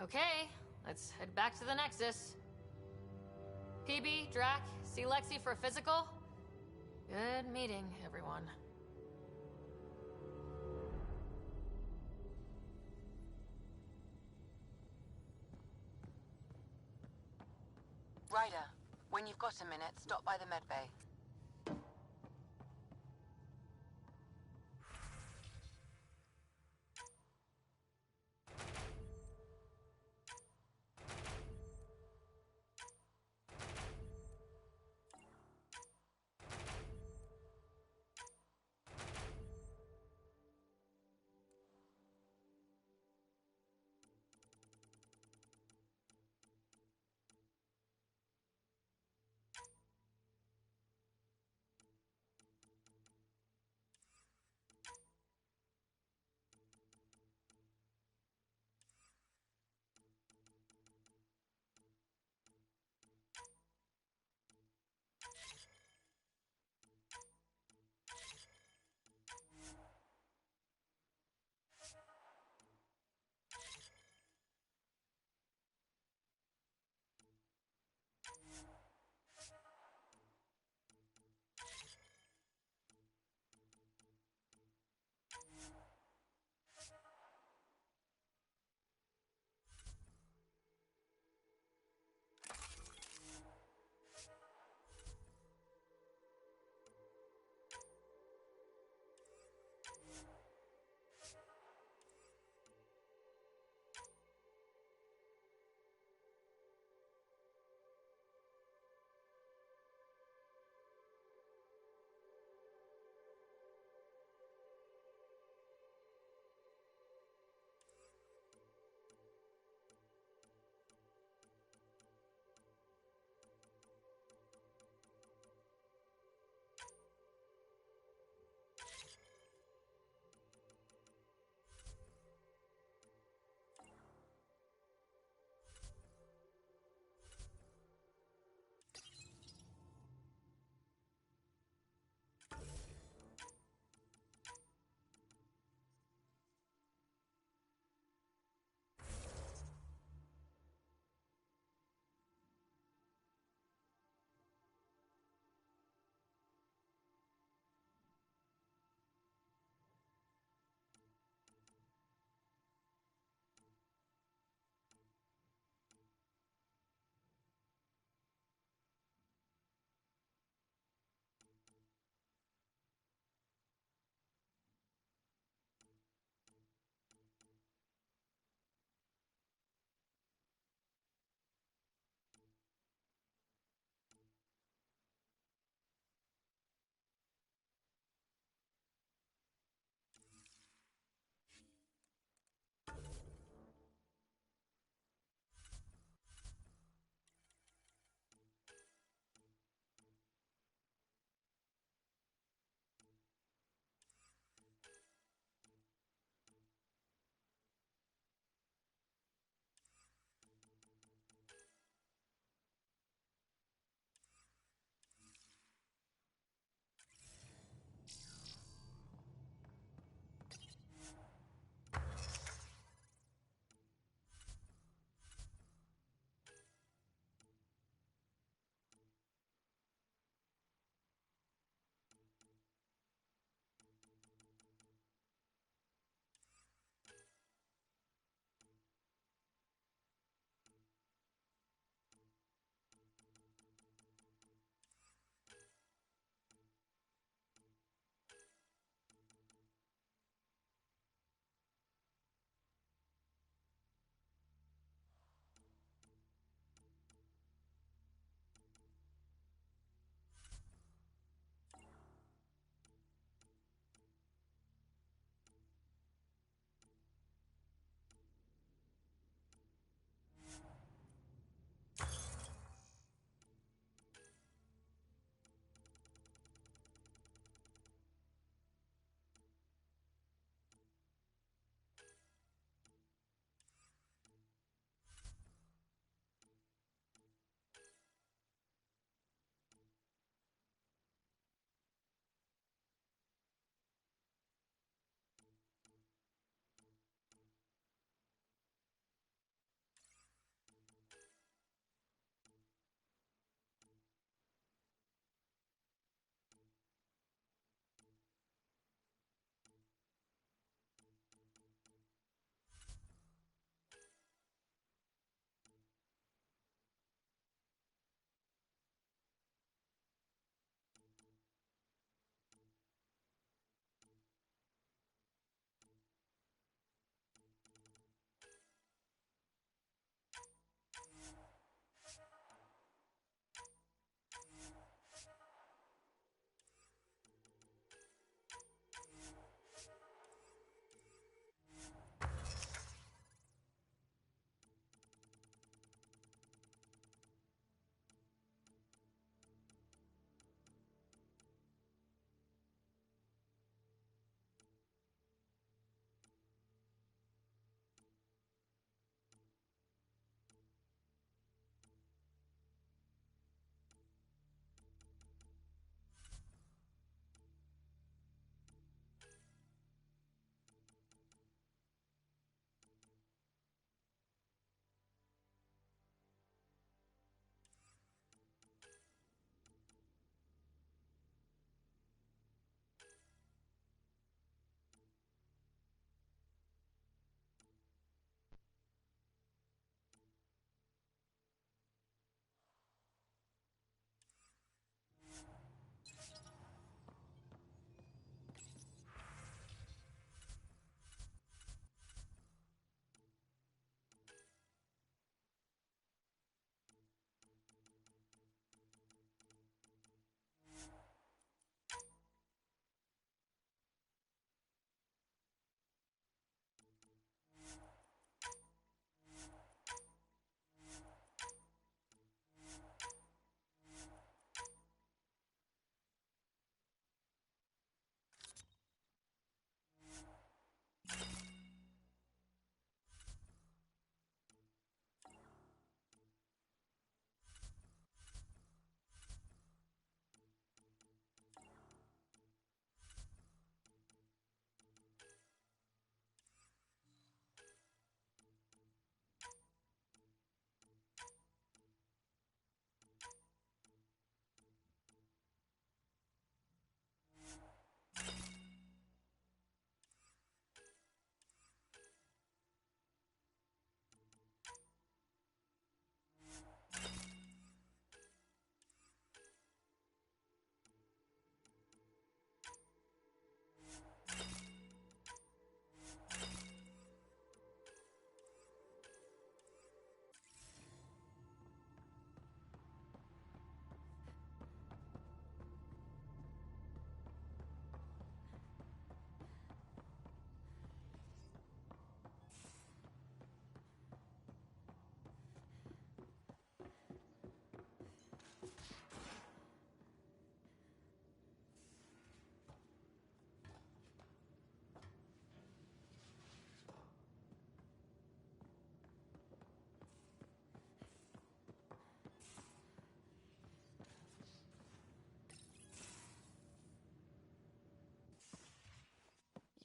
Okay, let's head back to the Nexus. PB, Drac, see Lexi for a physical? Good meeting, everyone. Ryder, when you've got a minute, stop by the medbay.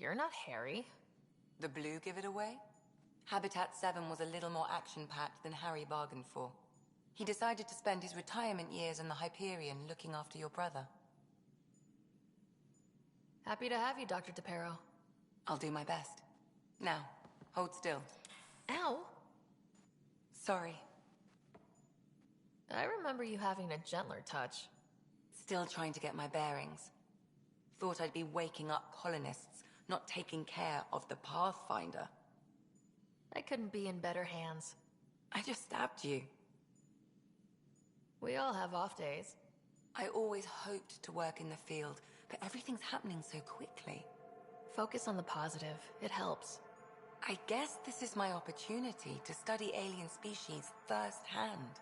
You're not Harry. The blue give it away? Habitat 7 was a little more action-packed than Harry bargained for. He decided to spend his retirement years in the Hyperion looking after your brother. Happy to have you, Dr. DePero. I'll do my best. Now, hold still. Ow! Sorry. I remember you having a gentler touch. Still trying to get my bearings. Thought I'd be waking up colonists, not taking care of the Pathfinder. I couldn't be in better hands. I just stabbed you. We all have off days. I always hoped to work in the field, but everything's happening so quickly. Focus on the positive. It helps. I guess this is my opportunity to study alien species firsthand.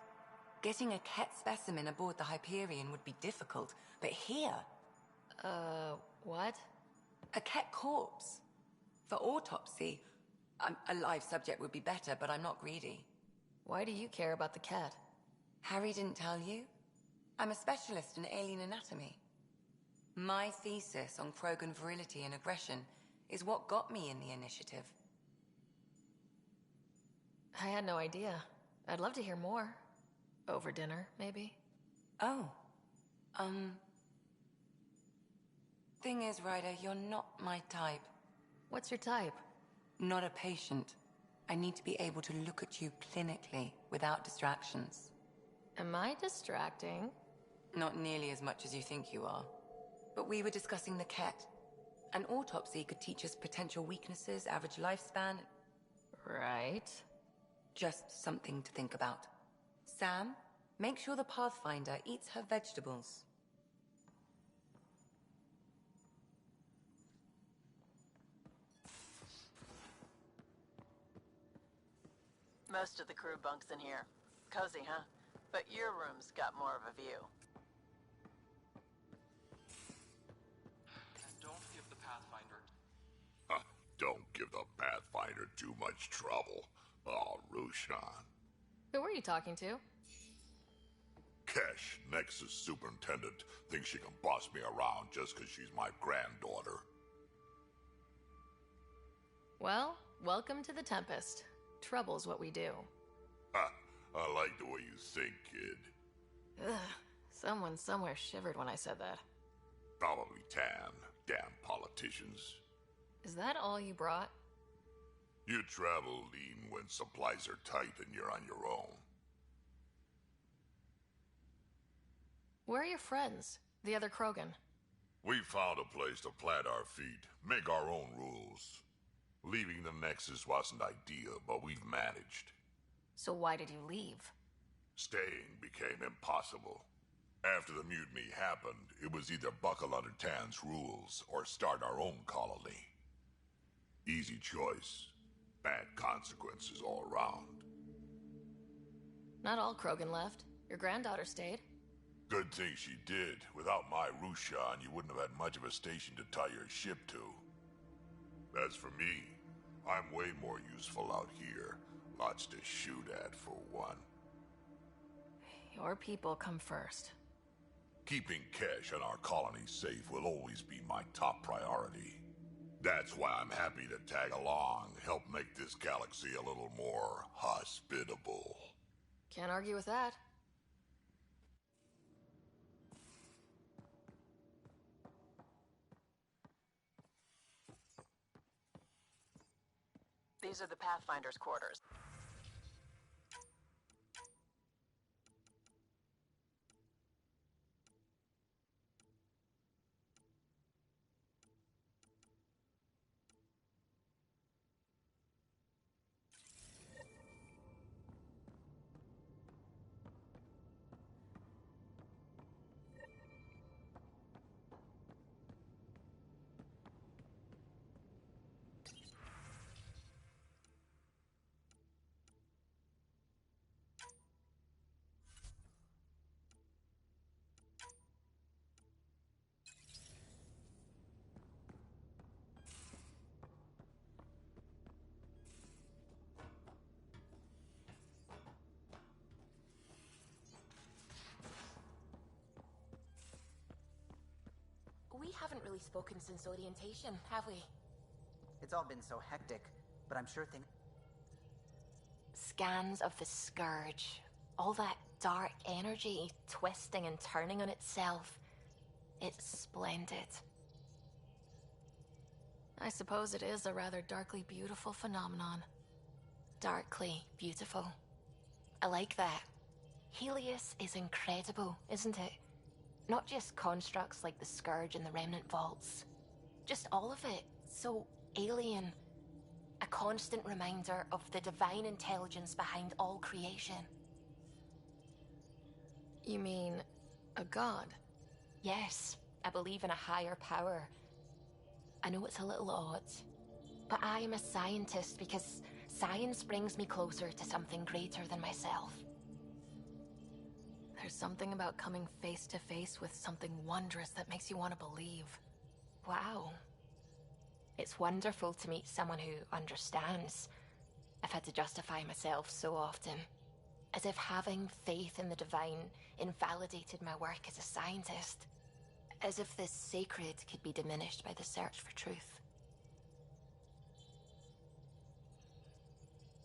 Getting a Ket specimen aboard the Hyperion would be difficult, but here... what? A Ket corpse. For autopsy, a live subject would be better, but I'm not greedy. Why do you care about the Ket? Harry didn't tell you? I'm a specialist in alien anatomy. My thesis on Krogan virility and aggression is what got me in the initiative. I had no idea. I'd love to hear more. Over dinner, maybe? Oh. Thing is, Ryder, you're not my type. What's your type? Not a patient. I need to be able to look at you clinically, without distractions. Am I distracting? Not nearly as much as you think you are. But we were discussing the Ket. An autopsy could teach us potential weaknesses, average lifespan... Right. Just something to think about. Sam, make sure the Pathfinder eats her vegetables. Most of the crew bunks in here. Cozy, huh? But your room's got more of a view. And don't give the Pathfinder... Don't give the Pathfinder too much trouble. Oh, Rushan. Who were you talking to? Kesh, Nexus Superintendent, thinks she can boss me around just because she's my granddaughter. Well, welcome to the Tempest. Trouble's what we do. Ha! I like the way you think, kid. Ugh. Someone somewhere shivered when I said that. Probably Tan. Damn politicians. Is that all you brought? You travel lean when supplies are tight and you're on your own. Where are your friends? The other Krogan? We found a place to plant our feet, make our own rules. Leaving the Nexus wasn't ideal, but we've managed. So why did you leave? Staying became impossible. After the mutiny happened, it was either buckle under Tan's rules or start our own colony. Easy choice. Bad consequences all around. Not all Krogan left. Your granddaughter stayed. Good thing she did. Without my Rushan, you wouldn't have had much of a station to tie your ship to. As for me, I'm way more useful out here. Lots to shoot at, for one. Your people come first. Keeping Kesh and our colony safe will always be my top priority. That's why I'm happy to tag along, help make this galaxy a little more hospitable. Can't argue with that. These are the Pathfinder's quarters. We haven't really spoken since orientation, have we? It's all been so hectic, but I'm sure things... Scans of the Scourge. All that dark energy twisting and turning on itself. It's splendid. I suppose it is a rather darkly beautiful phenomenon. Darkly beautiful. I like that. Helios is incredible, isn't it? Not just constructs like the Scourge and the Remnant Vaults. Just all of it. So alien. A constant reminder of the divine intelligence behind all creation. You mean a god? Yes, I believe in a higher power. I know it's a little odd, but I am a scientist because science brings me closer to something greater than myself. There's something about coming face to face with something wondrous that makes you want to believe. Wow. It's wonderful to meet someone who understands. I've had to justify myself so often. As if having faith in the divine invalidated my work as a scientist. As if the sacred could be diminished by the search for truth.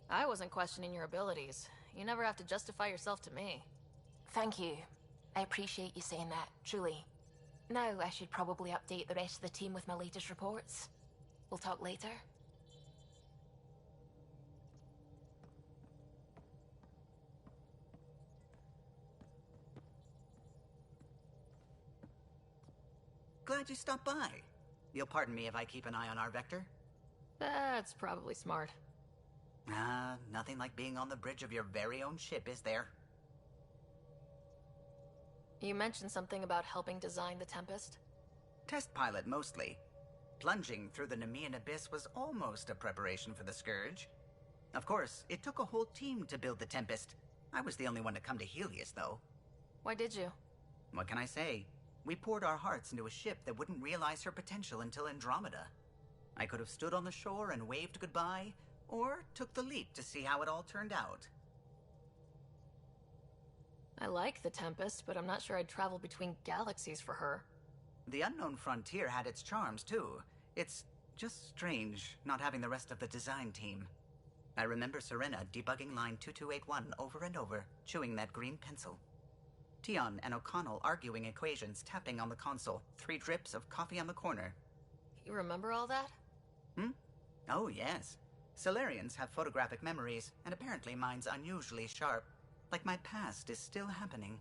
I wasn't questioning your abilities. You never have to justify yourself to me. Thank you. I appreciate you saying that, truly. Now I should probably update the rest of the team with my latest reports. We'll talk later. Glad you stopped by. You'll pardon me if I keep an eye on our vector? That's probably smart. Nothing like being on the bridge of your very own ship, is there? You mentioned something about helping design the Tempest? Test pilot, mostly. Plunging through the Nemean Abyss was almost a preparation for the Scourge. Of course, it took a whole team to build the Tempest. I was the only one to come to Helios, though. Why did you? What can I say? We poured our hearts into a ship that wouldn't realize her potential until Andromeda. I could have stood on the shore and waved goodbye, or took the leap to see how it all turned out. I like the Tempest, but I'm not sure I'd travel between galaxies for her. The unknown frontier had its charms, too. It's just strange not having the rest of the design team. I remember Serena debugging line 2281 over and over, chewing that green pencil. Tion and O'Connell arguing equations, tapping on the console, 3 drips of coffee on the corner. You remember all that? Oh, yes. Solarians have photographic memories, and apparently mine's unusually sharp. Like my past is still happening.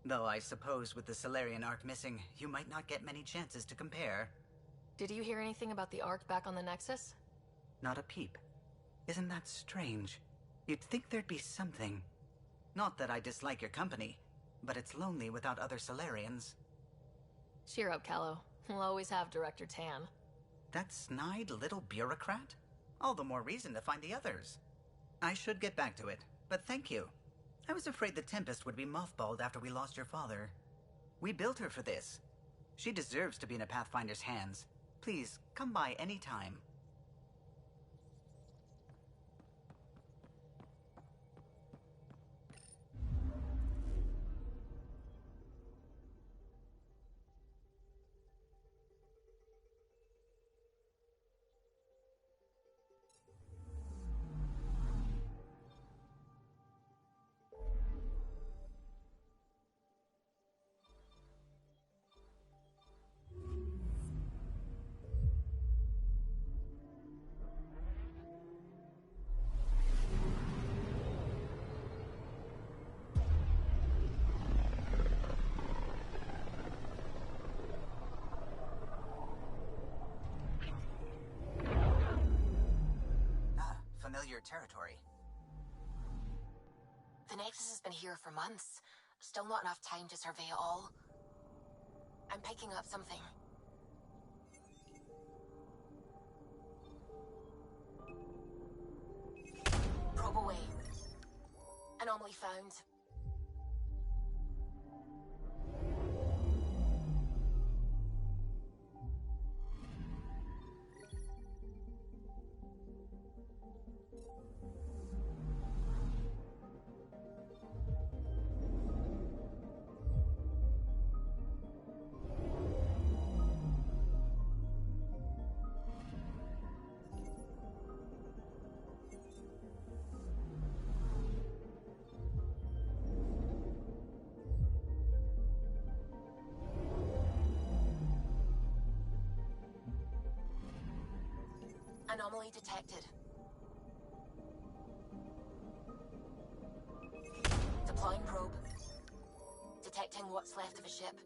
Though I suppose with the Solarian arc missing, you might not get many chances to compare. Did you hear anything about the arc back on the Nexus? Not a peep. Isn't that strange? You'd think there'd be something. Not that I dislike your company, but it's lonely without other Solarians. Cheer up, Callow. We'll always have Director Tan. That snide little bureaucrat? All the more reason to find the others. I should get back to it, but thank you. I was afraid the Tempest would be mothballed after we lost your father. We built her for this. She deserves to be in a Pathfinder's hands. Please, come by any time. Familiar territory. The Nexus has been here for months. Still not enough time to survey it all. I'm picking up something. Probe away. Anomaly found. Anomaly detected. Deploying probe. Detecting what's left of a ship.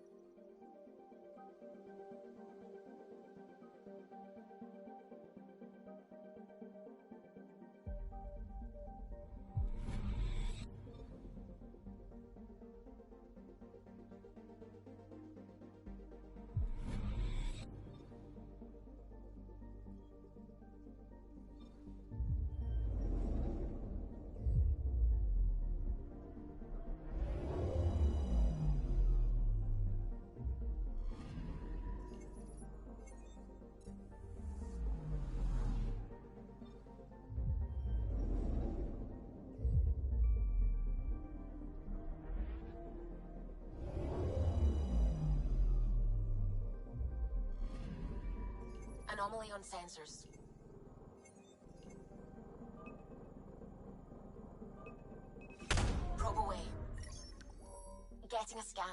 Anomaly on sensors. Probe away. Getting a scan.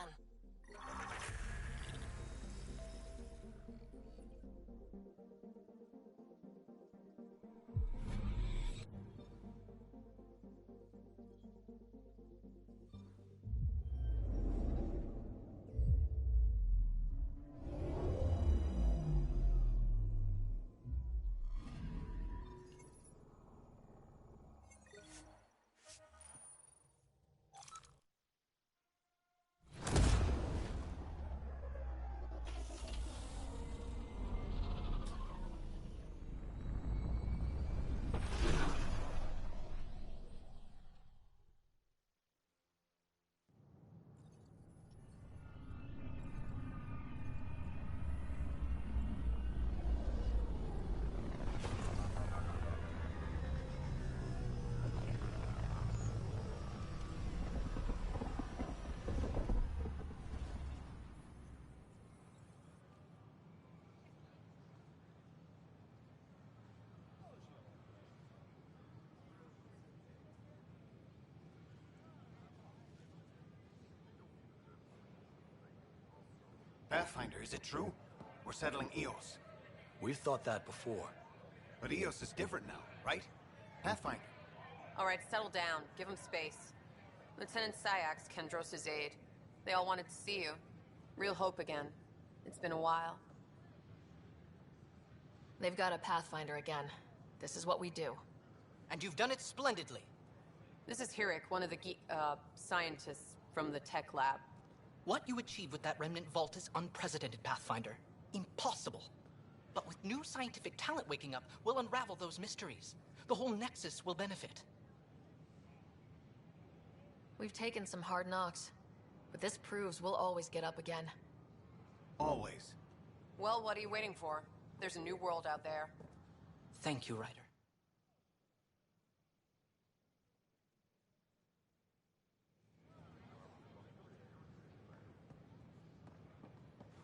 Pathfinder, is it true? We're settling Eos. We've thought that before. But Eos is different now, right? Pathfinder. All right, settle down. Give him space. Lieutenant Syax, Kendros' aide. They all wanted to see you. Real hope again. It's been a while. They've got a Pathfinder again. This is what we do. And you've done it splendidly. This is Hirik, one of the scientists from the tech lab. What you achieved with that remnant vault is unprecedented, Pathfinder. Impossible. But with new scientific talent waking up, we'll unravel those mysteries. The whole Nexus will benefit. We've taken some hard knocks, but this proves we'll always get up again. Always. Well, what are you waiting for? There's a new world out there. Thank you, Ryder.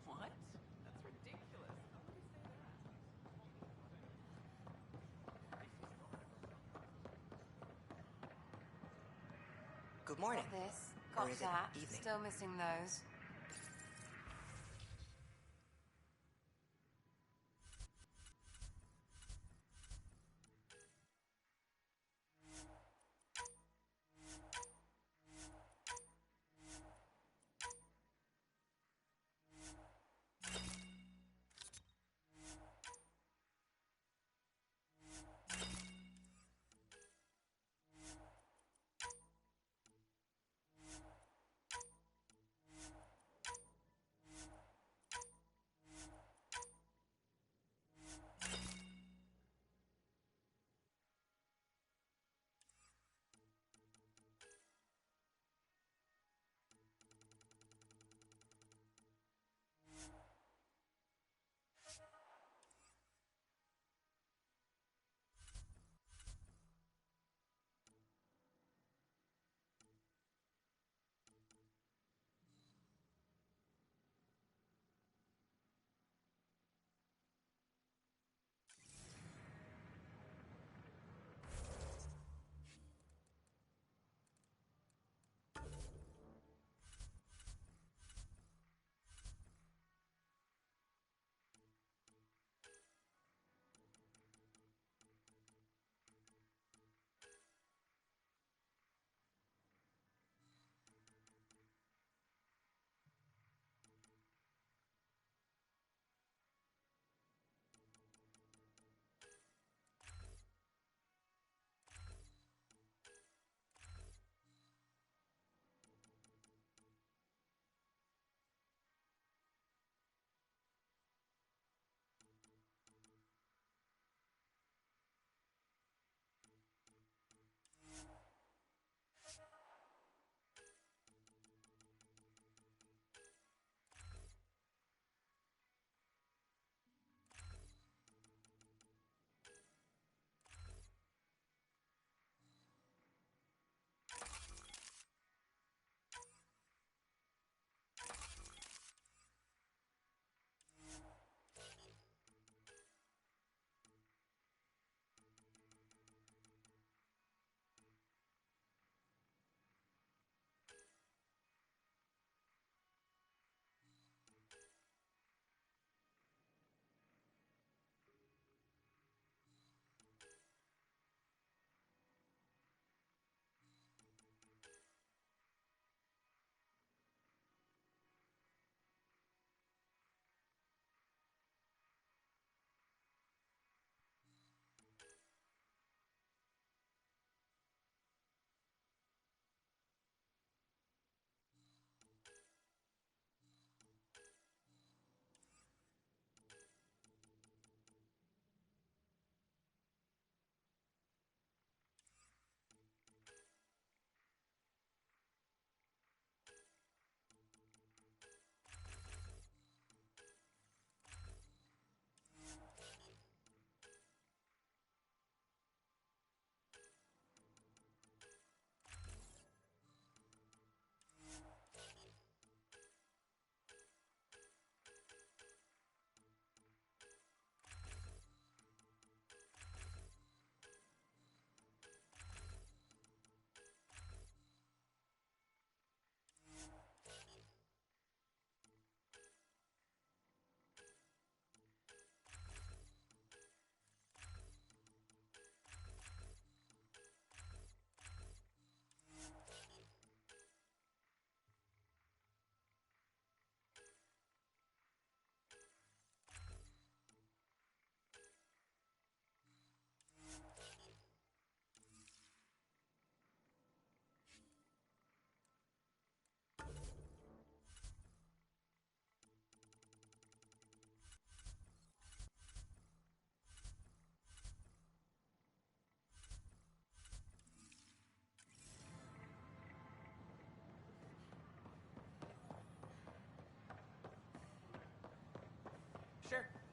What? That's ridiculous. Good morning. Got this. Or Got is it that. evening? Still missing those.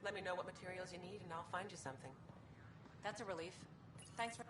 let me know what materials you need and I'll find you something. That's a relief. Thanks for...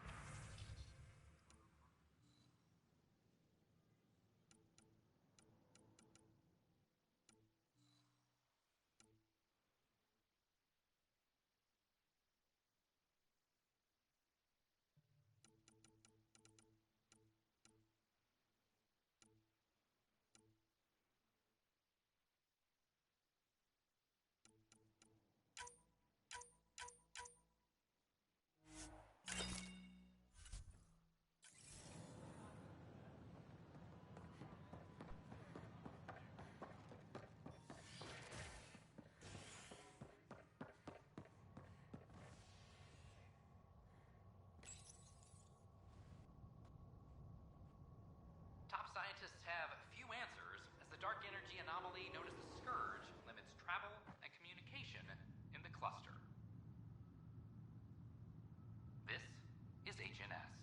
Top scientists have few answers, as the dark energy anomaly known as the Scourge limits travel and communication in the cluster. This is HNS.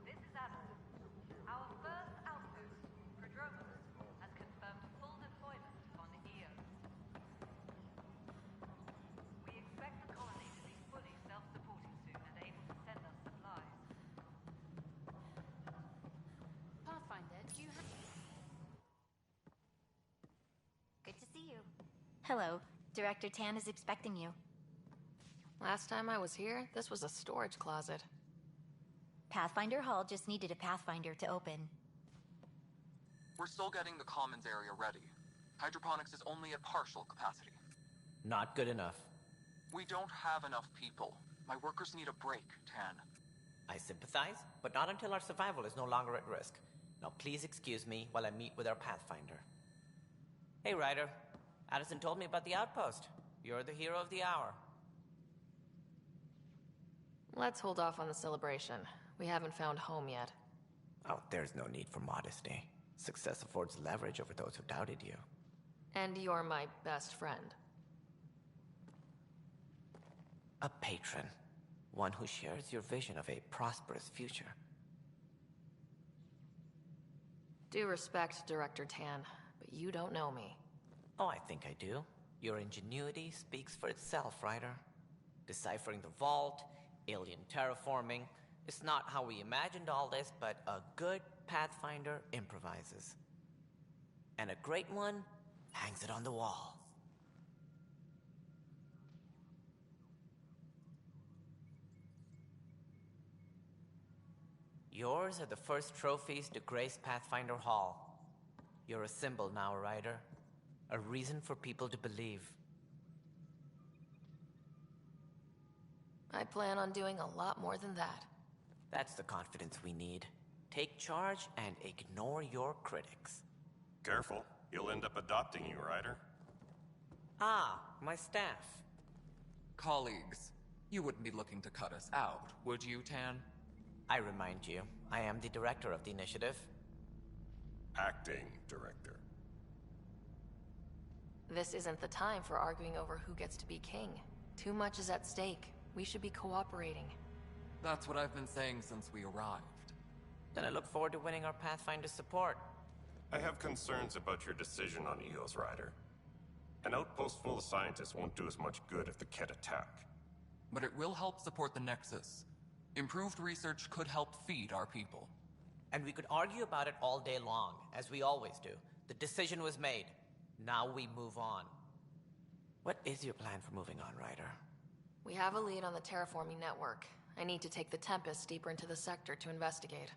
This is Adam. Our first outpost, Andromeda, has confirmed full deployment on Eos. We expect the colony to be fully self-supporting soon and able to send us supplies. Pathfinder, do you have... Good to see you. Hello. Director Tan is expecting you. Last time I was here, this was a storage closet. Pathfinder Hall just needed a Pathfinder to open. We're still getting the commons area ready. Hydroponics is only at partial capacity. Not good enough. We don't have enough people. My workers need a break, Tan. I sympathize, but not until our survival is no longer at risk. Now please excuse me while I meet with our Pathfinder. Hey, Ryder. Addison told me about the outpost. You're the hero of the hour. Let's hold off on the celebration. We haven't found home yet. Oh, there's no need for modesty. Success affords leverage over those who doubted you. And you're my best friend. A patron. One who shares your vision of a prosperous future. Due respect, Director Tan, but you don't know me. Oh, I think I do. Your ingenuity speaks for itself, Ryder. Deciphering the vault, alien terraforming. It's not how we imagined all this, but a good Pathfinder improvises. And a great one hangs it on the wall. Yours are the first trophies to grace Pathfinder Hall. You're a symbol now, Ryder. A reason for people to believe. I plan on doing a lot more than that. That's the confidence we need. Take charge and ignore your critics. Careful, he'll end up adopting you, Ryder. Ah, my staff. Colleagues, you wouldn't be looking to cut us out, would you, Tan? I remind you, I am the director of the initiative. Acting director. This isn't the time for arguing over who gets to be king. Too much is at stake. We should be cooperating. That's what I've been saying since we arrived. Then I look forward to winning our Pathfinder support. I have concerns about your decision on Eos, Ryder. An outpost full of scientists won't do as much good if the Ket attack. But it will help support the Nexus. Improved research could help feed our people. And we could argue about it all day long, as we always do. The decision was made. Now we move on. What is your plan for moving on, Ryder? We have a lead on the terraforming network. I need to take the Tempest deeper into the sector to investigate.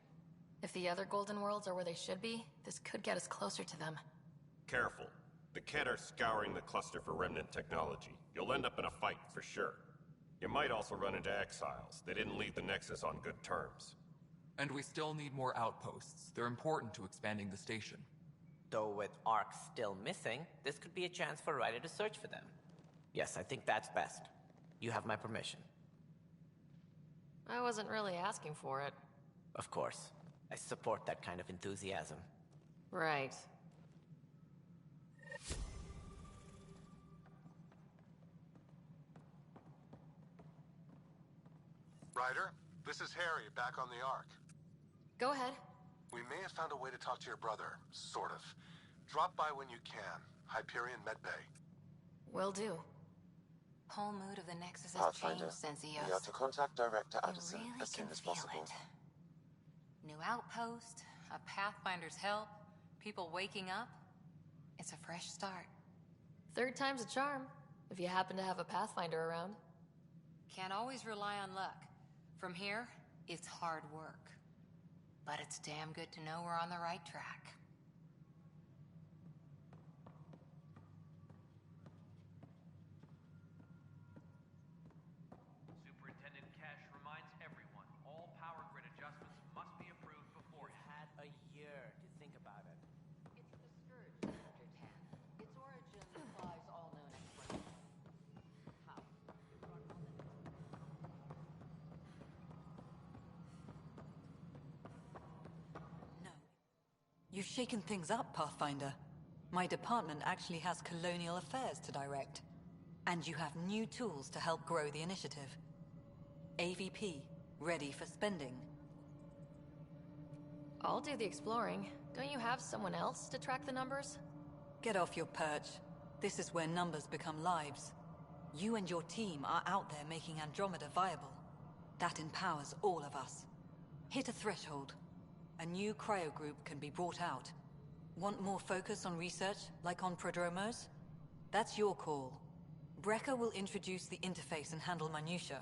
If the other Golden Worlds are where they should be, this could get us closer to them. Careful. The Ket are scouring the cluster for remnant technology. You'll end up in a fight for sure. You might also run into exiles. They didn't leave the Nexus on good terms. And we still need more outposts. They're important to expanding the station. Though with Ark still missing, this could be a chance for Ryder to search for them. Yes, I think that's best. You have my permission. I wasn't really asking for it. Of course. I support that kind of enthusiasm. Right. Ryder, this is Harry, back on the Ark. Go ahead. We may have found a way to talk to your brother, sort of. Drop by when you can. Hyperion Medbay. Will do. Whole mood of the Nexus has Pathfinder, changed since we are to contact Director Addison really as soon can as feel possible. it. New outpost, a Pathfinder's help, people waking up. It's a fresh start. Third time's a charm, if you happen to have a Pathfinder around. Can't always rely on luck. From here, it's hard work. But it's damn good to know we're on the right track. Superintendent Cash reminds everyone, all power grid adjustments must be approved before. You had a year to think about it. It's the Scourge, Dr. Tan. Its origin defies all known explanations. How? No. You've shaken things up, Pathfinder. My department actually has colonial affairs to direct. And you have new tools to help grow the initiative. AVP, ready for spending. I'll do the exploring. Don't you have someone else to track the numbers? Get off your perch. This is where numbers become lives. You and your team are out there making Andromeda viable. That empowers all of us. Hit a threshold. A new cryo group can be brought out. Want more focus on research, like on prodromos? That's your call. Brecker will introduce the interface and handle minutiae.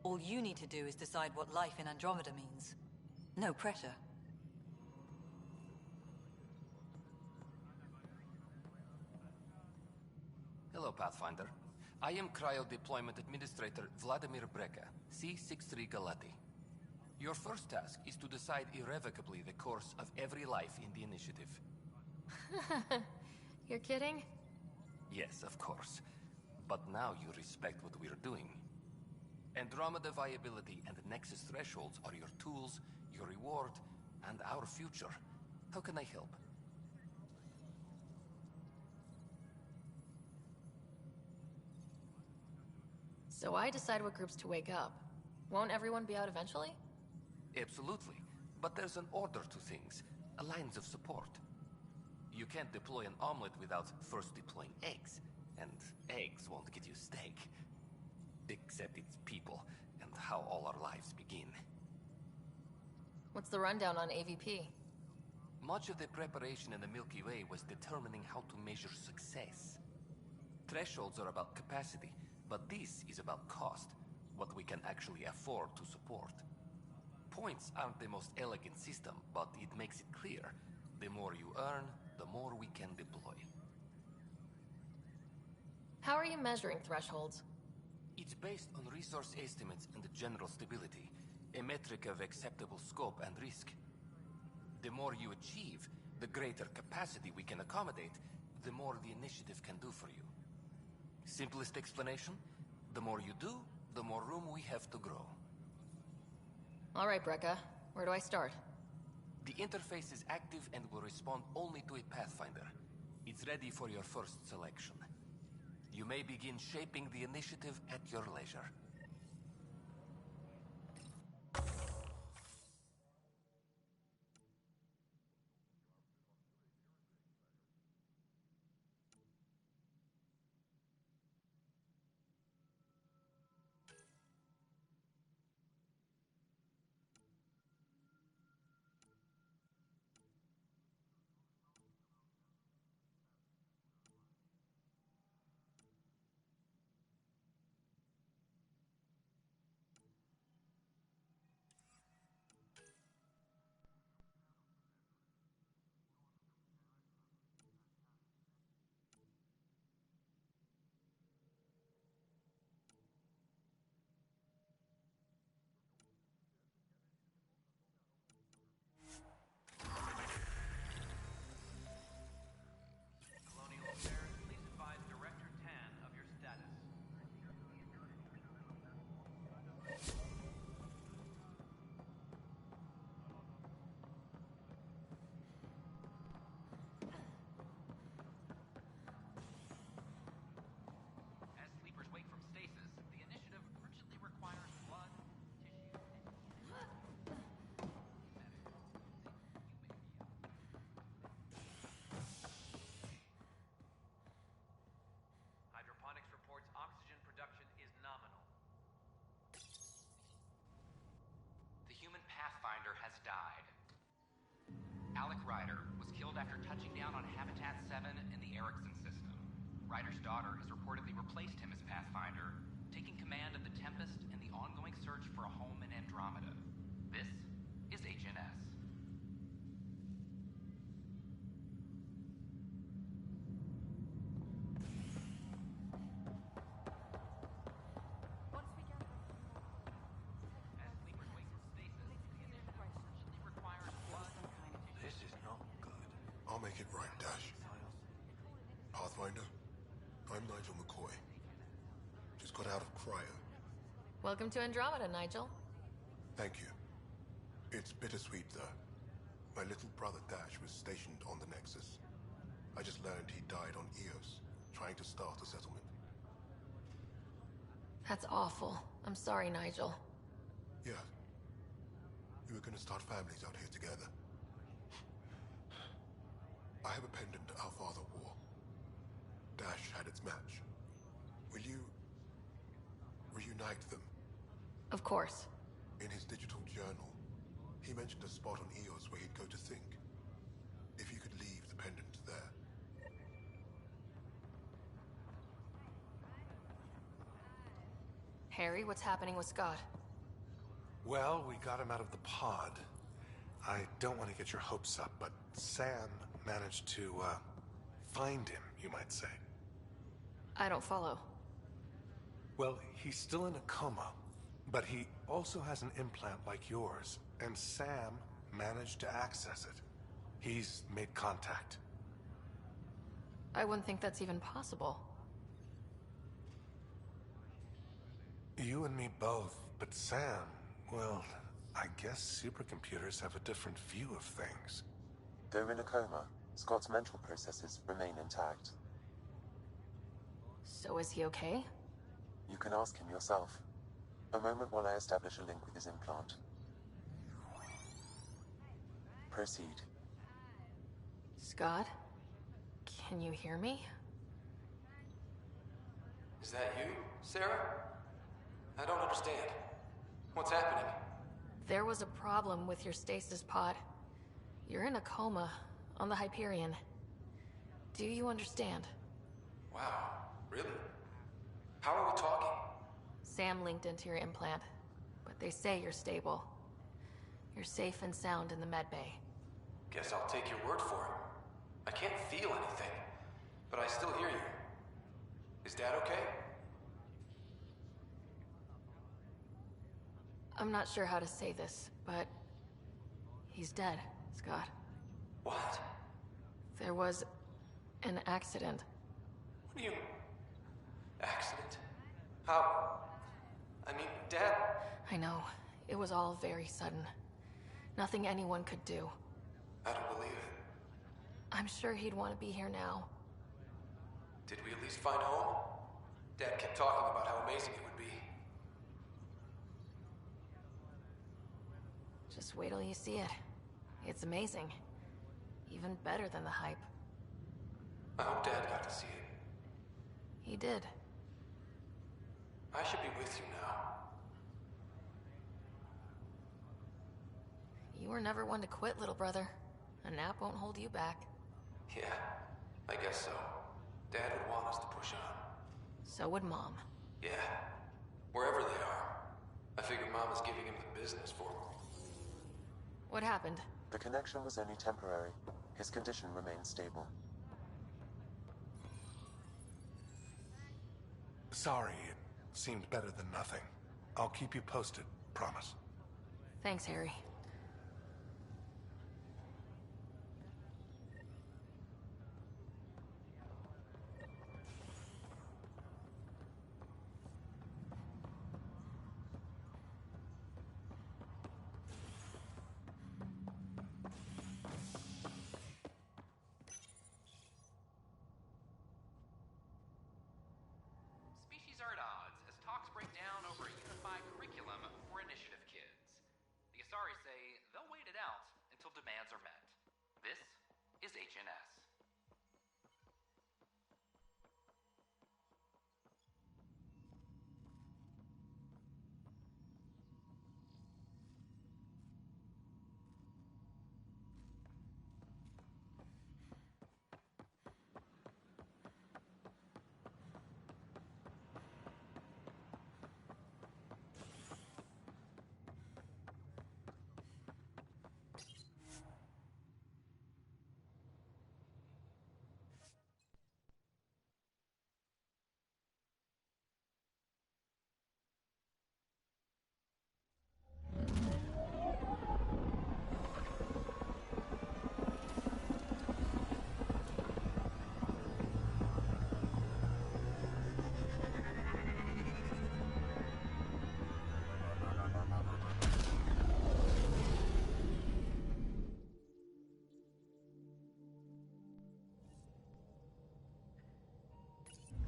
All you need to do is decide what life in Andromeda means. No pressure. Hello, Pathfinder. I am Cryo Deployment Administrator Vladimir Breca, C-63 Galati. Your first task is to decide irrevocably the course of every life in the initiative. You're kidding? Yes, of course. But now you respect what we're doing. Andromeda viability and Nexus thresholds are your tools, your reward, and our future. How can I help? So I decide what groups to wake up. Won't everyone be out eventually? Absolutely. But there's an order to things, a lines of support. You can't deploy an omelet without first deploying eggs. And eggs won't get you steak. Except it's people, and how all our lives begin. What's the rundown on AVP? Much of the preparation in the Milky Way was determining how to measure success. Thresholds are about capacity, but this is about cost, what we can actually afford to support. Points aren't the most elegant system, but it makes it clear. The more you earn, the more we can deploy. How are you measuring thresholds? It's based on resource estimates and general stability, a metric of acceptable scope and risk. The more you achieve, the greater capacity we can accommodate, the more the initiative can do for you. Simplest explanation, the more you do, the more room we have to grow. All right, Breca. Where do I start? The interface is active and will respond only to a Pathfinder. It's ready for your first selection. You may begin shaping the initiative at your leisure. died. Alec Ryder was killed after touching down on Habitat 7 in the Erickson system. Ryder's daughter has reportedly replaced him as Pathfinder, taking command of the Tempest in the ongoing search for a home in Andromeda. This is HNS. This is not good. I'll make it right, Dash. Pathfinder, I'm Nigel McCoy. Just got out of cryo. Welcome to Andromeda, Nigel. Thank you. It's bittersweet, though. My little brother Dash was stationed on the Nexus. I just learned he died on Eos, trying to start a settlement. That's awful. I'm sorry, Nigel. Yeah. We were gonna start families out here together. I have a pendant our father wore. Dash had its match. Will you reunite them? Of course. In his digital journal, he mentioned a spot on Eos where he'd go to think. If you could leave the pendant there. Harry, what's happening with Scott? Well, we got him out of the pod. I don't want to get your hopes up, but Sam managed to, find him, you might say. I don't follow. Well, he's still in a coma, but he also has an implant like yours, and Sam managed to access it. He's made contact. I wouldn't think that's even possible. You and me both, but Sam, well, I guess supercomputers have a different view of things. Though in a coma, Scott's mental processes remain intact. So is he okay? You can ask him yourself. A moment while I establish a link with his implant. Proceed. Scott? Can you hear me? Is that you, Sarah? I don't understand. What's happening? There was a problem with your stasis pod. You're in a coma on the Hyperion. Do you understand? Wow, really? How are we talking? Sam linked into your implant, but they say you're stable. You're safe and sound in the medbay. Guess I'll take your word for it. I can't feel anything, but I still hear you. Is Dad okay? I'm not sure how to say this, but he's dead, Scott. What? There was an accident. What do you... Accident? How? I mean, Dad... I know. It was all very sudden. Nothing anyone could do. I don't believe it. I'm sure he'd want to be here now. Did we at least find home? Dad kept talking about how amazing it would be. Just wait till you see it. It's amazing. Even better than the hype. I hope Dad got to see it. He did. I should be with you now. You were never one to quit, little brother. A nap won't hold you back. Yeah, I guess so. Dad would want us to push on. So would Mom. Yeah, wherever they are. I figure Mama's giving him the business for him. What happened? The connection was only temporary. His condition remains stable. Sorry, it seemed better than nothing. I'll keep you posted, promise. Thanks, Harry. Species are at odds as talks break down over a unified curriculum for initiative kids. The Asari say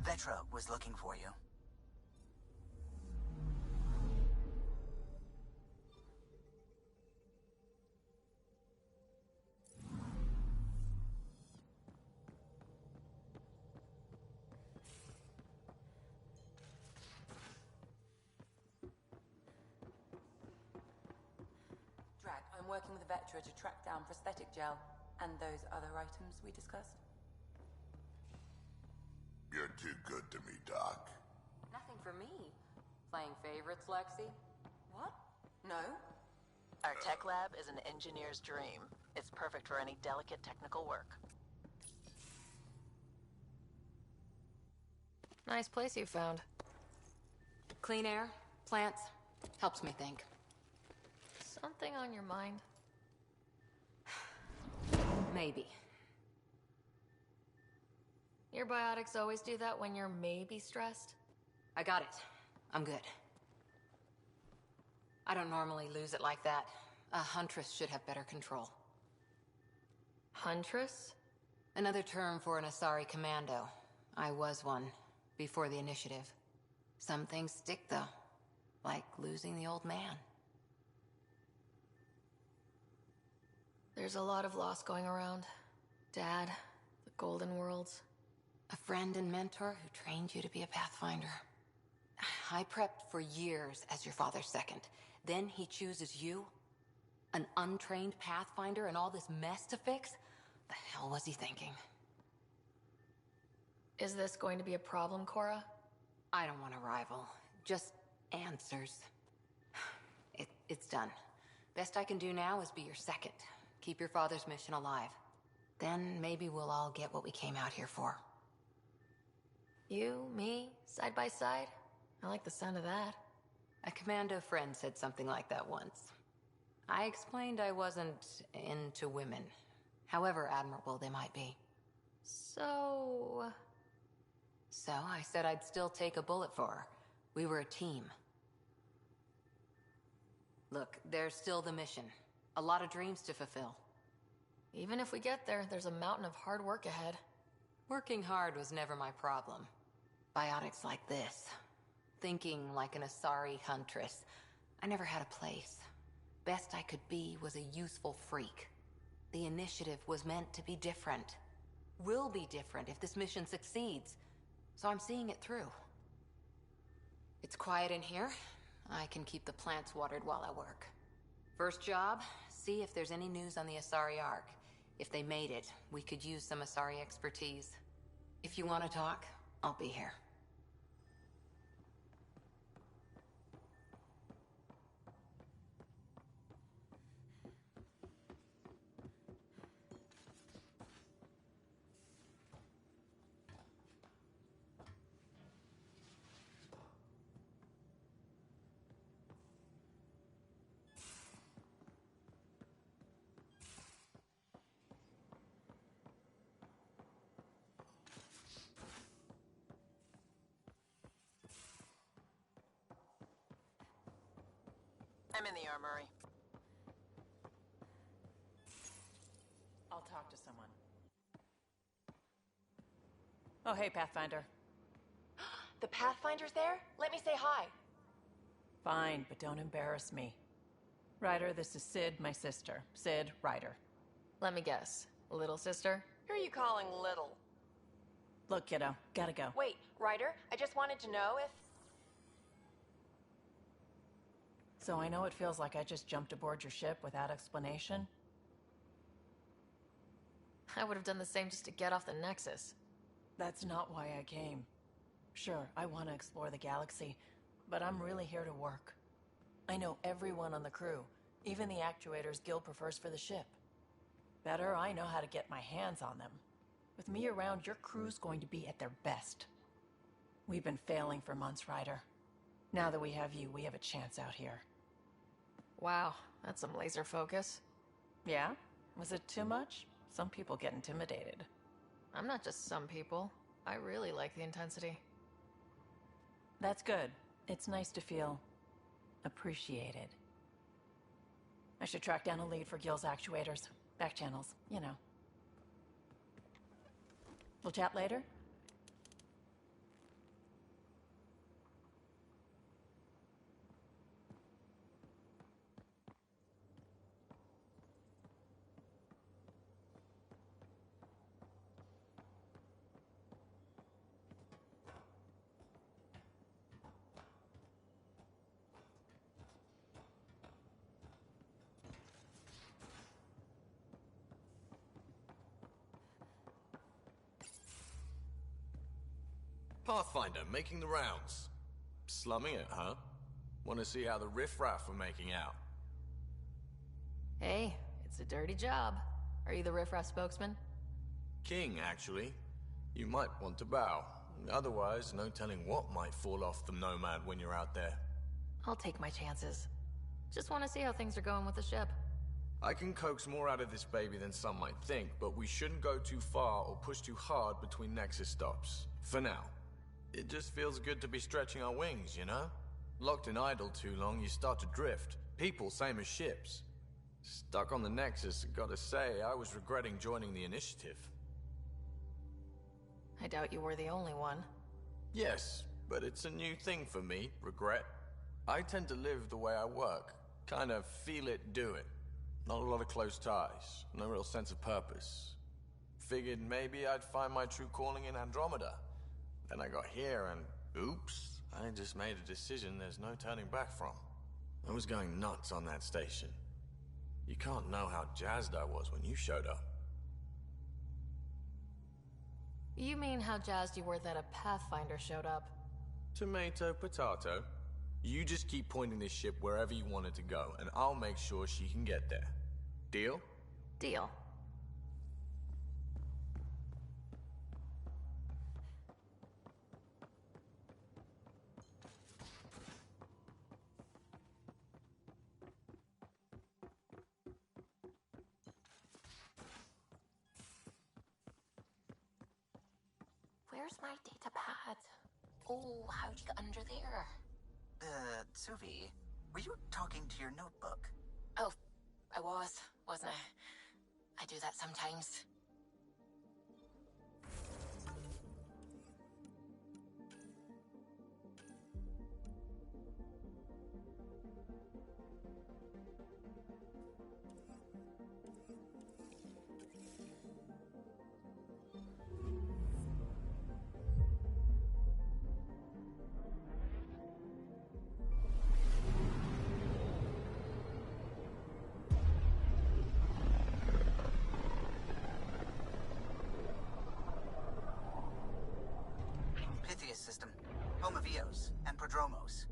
Vetra was looking for you. Drac, I'm working with Vetra to track down prosthetic gel and those other items we discussed. You're too good to me, Doc. Nothing for me. Playing favorites, Lexi? What? No? Our tech lab is an engineer's dream. It's perfect for any delicate technical work. Nice place you found. Clean air, plants, helps me think. Something on your mind? Maybe. Your biotics always do that when you're maybe stressed? I got it. I'm good. I don't normally lose it like that. A huntress should have better control. Huntress? Another term for an Asari commando. I was one, before the initiative. Some things stick, though. Like losing the old man. There's a lot of loss going around. Dad, the Golden Worlds. A friend and mentor who trained you to be a Pathfinder. I prepped for years as your father's second. Then he chooses you? An untrained Pathfinder and all this mess to fix? The hell was he thinking? Is this going to be a problem, Cora? I don't want a rival. Just answers. It's done. Best I can do now is be your second. Keep your father's mission alive. Then maybe we'll all get what we came out here for. You, me, side by side? I like the sound of that. A commando friend said something like that once. I explained I wasn't into women. However admirable they might be. So I said I'd still take a bullet for her. We were a team. Look, there's still the mission. A lot of dreams to fulfill. Even if we get there, there's a mountain of hard work ahead. Working hard was never my problem. Biotics like this. Thinking like an Asari huntress. I never had a place. Best I could be was a useful freak. The initiative was meant to be different. Will be different if this mission succeeds. So I'm seeing it through. It's quiet in here. I can keep the plants watered while I work. First job, see if there's any news on the Asari Ark. If they made it, we could use some Asari expertise. If you want to talk, I'll be here. I'm in the armory. I'll talk to someone. Oh, hey, Pathfinder. The Pathfinder's there? Let me say hi. Fine, but don't embarrass me. Ryder, this is Sid, my sister. Sid, Ryder. Let me guess. Little sister? Who are you calling little? Look, kiddo, gotta go. Wait, Ryder, I just wanted to know if... So I know it feels like I just jumped aboard your ship without explanation. I would have done the same just to get off the Nexus. That's not why I came. Sure, I want to explore the galaxy, but I'm really here to work. I know everyone on the crew, even the actuators Gil prefers for the ship. Better, I know how to get my hands on them. With me around, your crew's going to be at their best. We've been failing for months, Ryder. Now that we have you, we have a chance out here. Wow, that's some laser focus. Yeah? Was it too much? Some people get intimidated. I'm not just some people. I really like the intensity. That's good. It's nice to feel appreciated. I should track down a lead for Gil's actuators. Back channels, you know. We'll chat later? Pathfinder, making the rounds. Slumming it, huh? Want to see how the riffraff are making out? Hey, it's a dirty job. Are you the riffraff spokesman? King, actually. You might want to bow. Otherwise, no telling what might fall off the Nomad when you're out there. I'll take my chances. Just want to see how things are going with the ship. I can coax more out of this baby than some might think, but we shouldn't go too far or push too hard between Nexus stops. For now. It just feels good to be stretching our wings, you know? Locked in idle too long, you start to drift. People, same as ships. Stuck on the Nexus, gotta say, I was regretting joining the Initiative. I doubt you were the only one. Yes, but it's a new thing for me, regret. I tend to live the way I work. Kind of feel it, do it. Not a lot of close ties, no real sense of purpose. Figured maybe I'd find my true calling in Andromeda. Then I got here and, oops, I just made a decision there's no turning back from. I was going nuts on that station. You can't know how jazzed I was when you showed up. You mean how jazzed you were that a Pathfinder showed up? Tomato, potato. You just keep pointing this ship wherever you want it to go, and I'll make sure she can get there. Deal? Deal. Where's my data pad? Oh, how'd you get under there? Suvi, were you talking to your notebook? Oh, I wasn't I? I do that sometimes. Pythias system, home of Eos and Prodromos.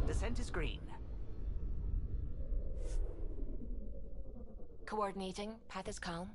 Descent is green. Coordinating. Path is calm.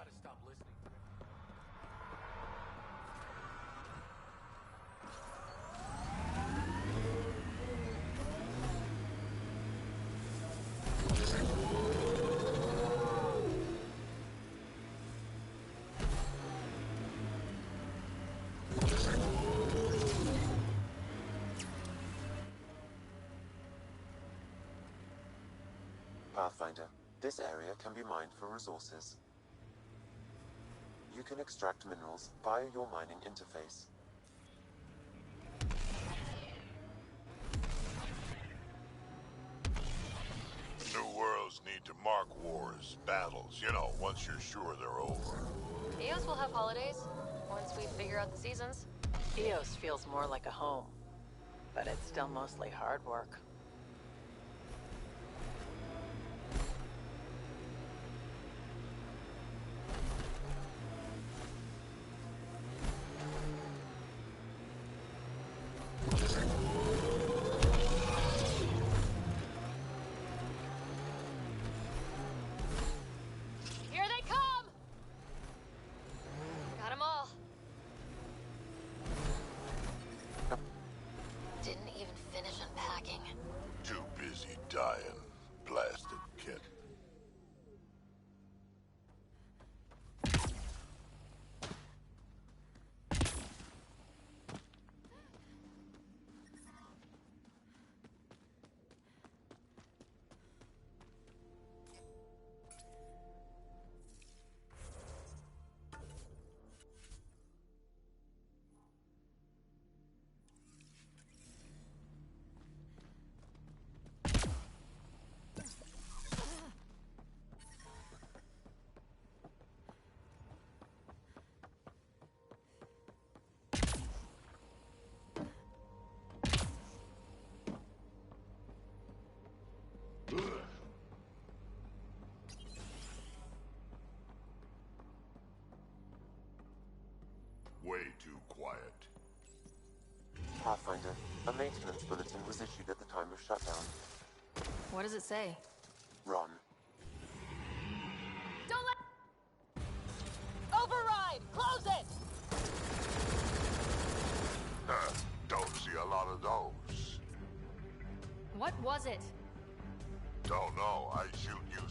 gotta stop listening. Pathfinder, this area can be mined for resources. You can extract minerals via your mining interface. New worlds need to mark wars, battles, you know, once you're sure they're over. Eos will have holidays, once we figure out the seasons. Eos feels more like a home, but it's still mostly hard work. Here they come! Got them all. Didn't even finish unpacking. Too busy dying, blasted kid. Way too quiet. Pathfinder, a maintenance bulletin was issued at the time of shutdown. What does it say? Run. Don't let... Override! Close it! Don't see a lot of those. What was it? Don't know, I shoot you.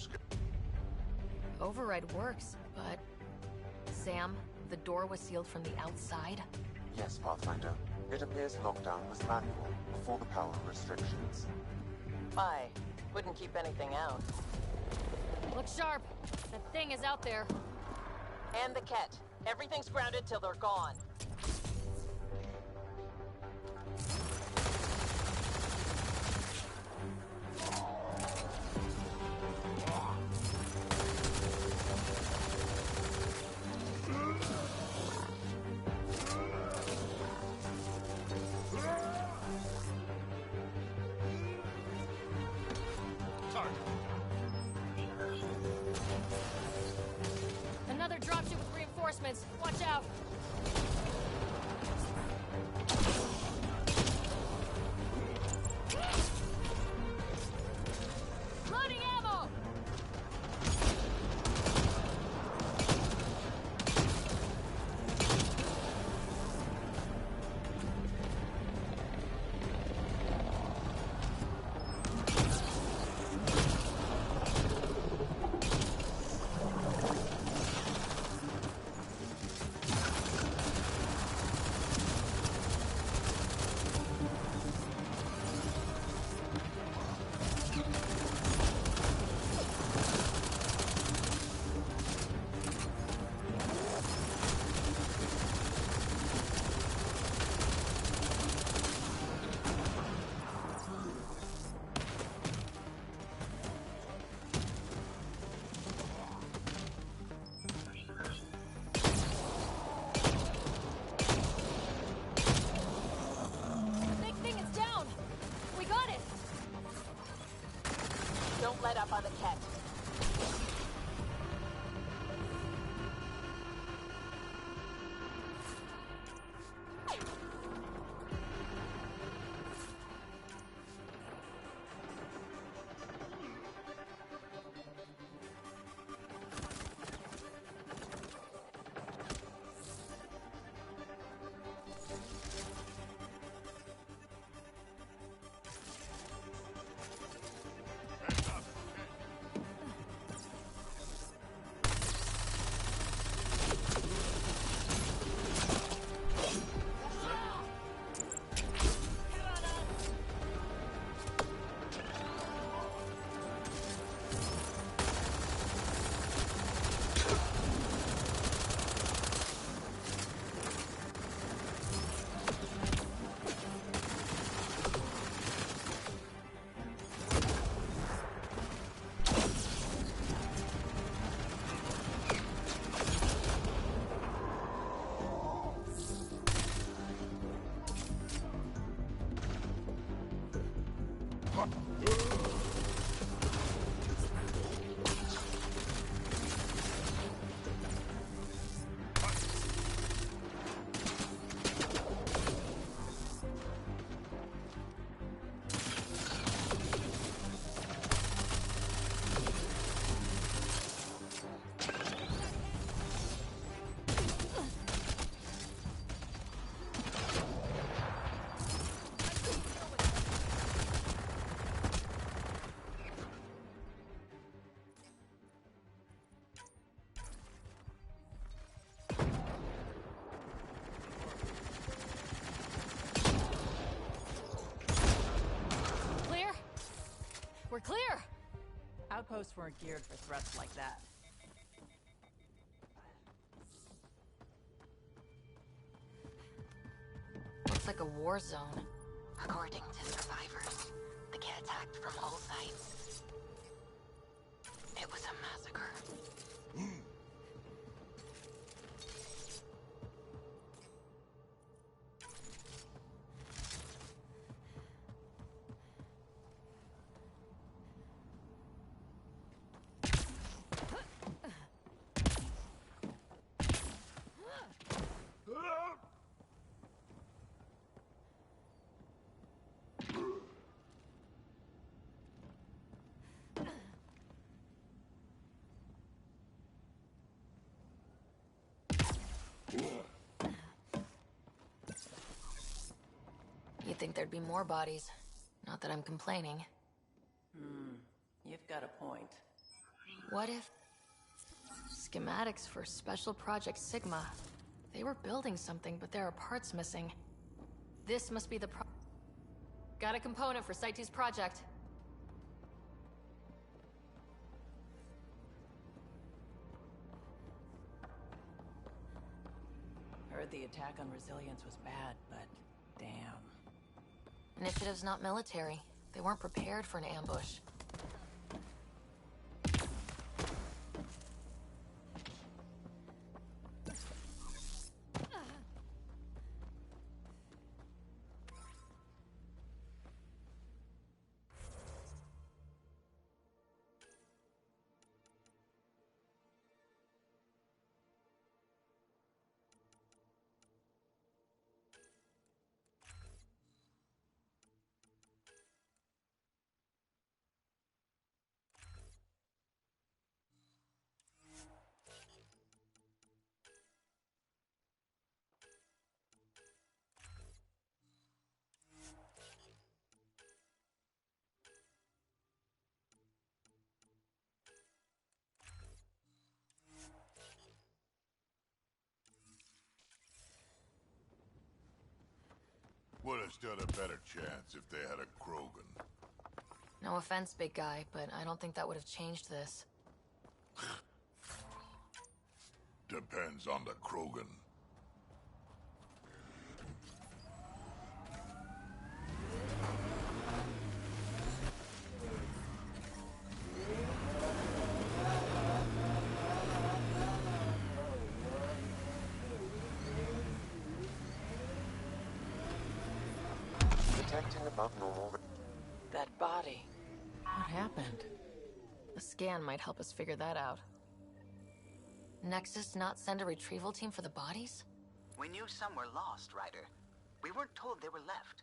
Override works, but... Sam, the door was sealed from the outside? Yes, Pathfinder. It appears lockdown was manual before the power restrictions. Why? Wouldn't keep anything out. Look sharp. That thing is out there. And the Ket. Everything's grounded till they're gone. Another dropship with reinforcements. Watch out. Loading ammo! Big thing is down! We got it! Don't let up on the Ket. Clear? We're clear! Outposts weren't geared for threats like that. Looks like a war zone. According to survivors, they get attacked from all sides. It was a massacre. You'd think there'd be more bodies. Not that I'm complaining. You've got a point. What if... Schematics for Special Project Sigma. They were building something, but there are parts missing. This must be the Got a component for Site 2's project. Heard the attack on Resilience was bad, but damn. Initiative's not military. They weren't prepared for an ambush. Would have stood a better chance if they had a Krogan. No offense, big guy, but I don't think that would have changed this. Depends on the Krogan. Detecting above normal. That body. What happened? A scan might help us figure that out. Nexus not send a retrieval team for the bodies? We knew some were lost, Ryder. We weren't told they were left.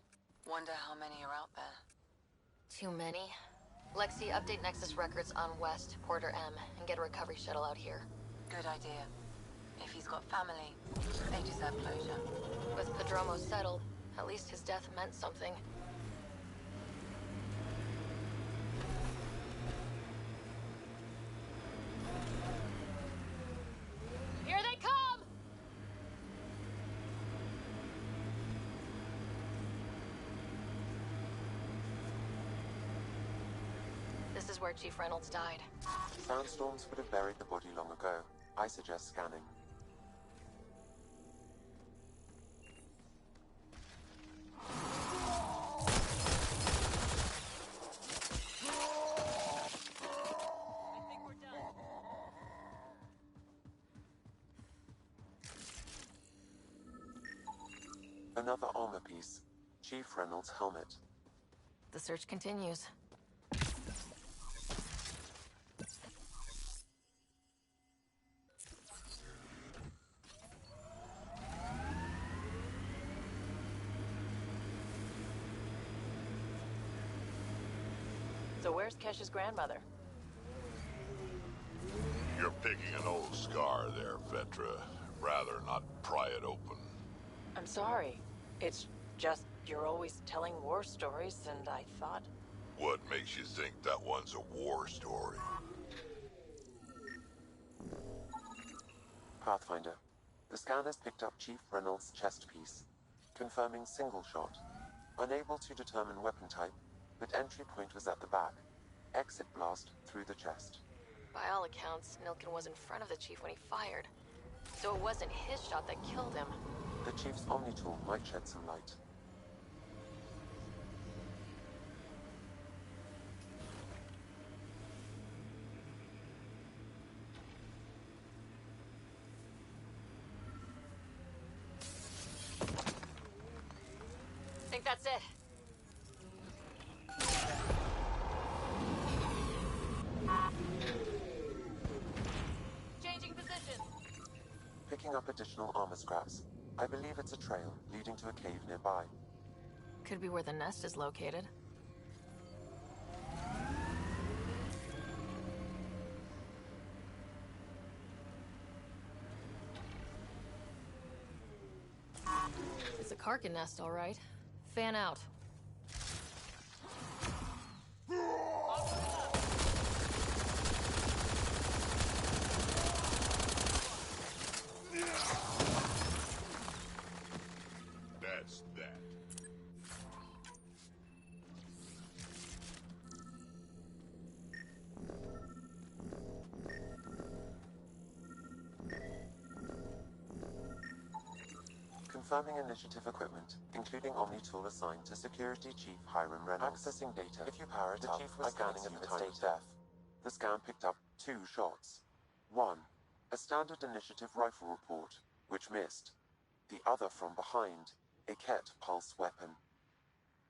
Wonder how many are out there. Too many. Lexi, update Nexus records on West, Porter M, and get a recovery shuttle out here. Good idea. If he's got family, they deserve closure. With Padromo settled, at least his death meant something. Here they come! This is where Chief Reynolds died. Sandstorms would have buried the body long ago. I suggest scanning. Another armor piece. Chief Reynolds' helmet. the search continues. So where's Kesh's grandmother? You're picking an old scar there, Vetra. Rather not pry it open. I'm sorry. It's just you're always telling war stories, and I thought... What makes you think that one's a war story? Pathfinder. The scanners picked up Chief Reynolds' chest piece, confirming single shot. Unable to determine weapon type, but entry point was at the back. Exit blast through the chest. By all accounts, Nilkin was in front of the chief when he fired. So it wasn't his shot that killed him. The Chief's Omni tool might shed some light. Think that's it. Changing position. Picking up additional armor scraps. I believe it's a trail leading to a cave nearby. Could be where the nest is located. It's a Karkin nest, all right. Fan out. That's that. Confirming initiative equipment, including Omni tool assigned to Security Chief Hiram Reynolds. Accessing data. If you power it up, Chief was scanning at the time of death. The scan picked up 2 shots. One, a standard initiative rifle report, which missed. The other from behind, a Ket pulse weapon.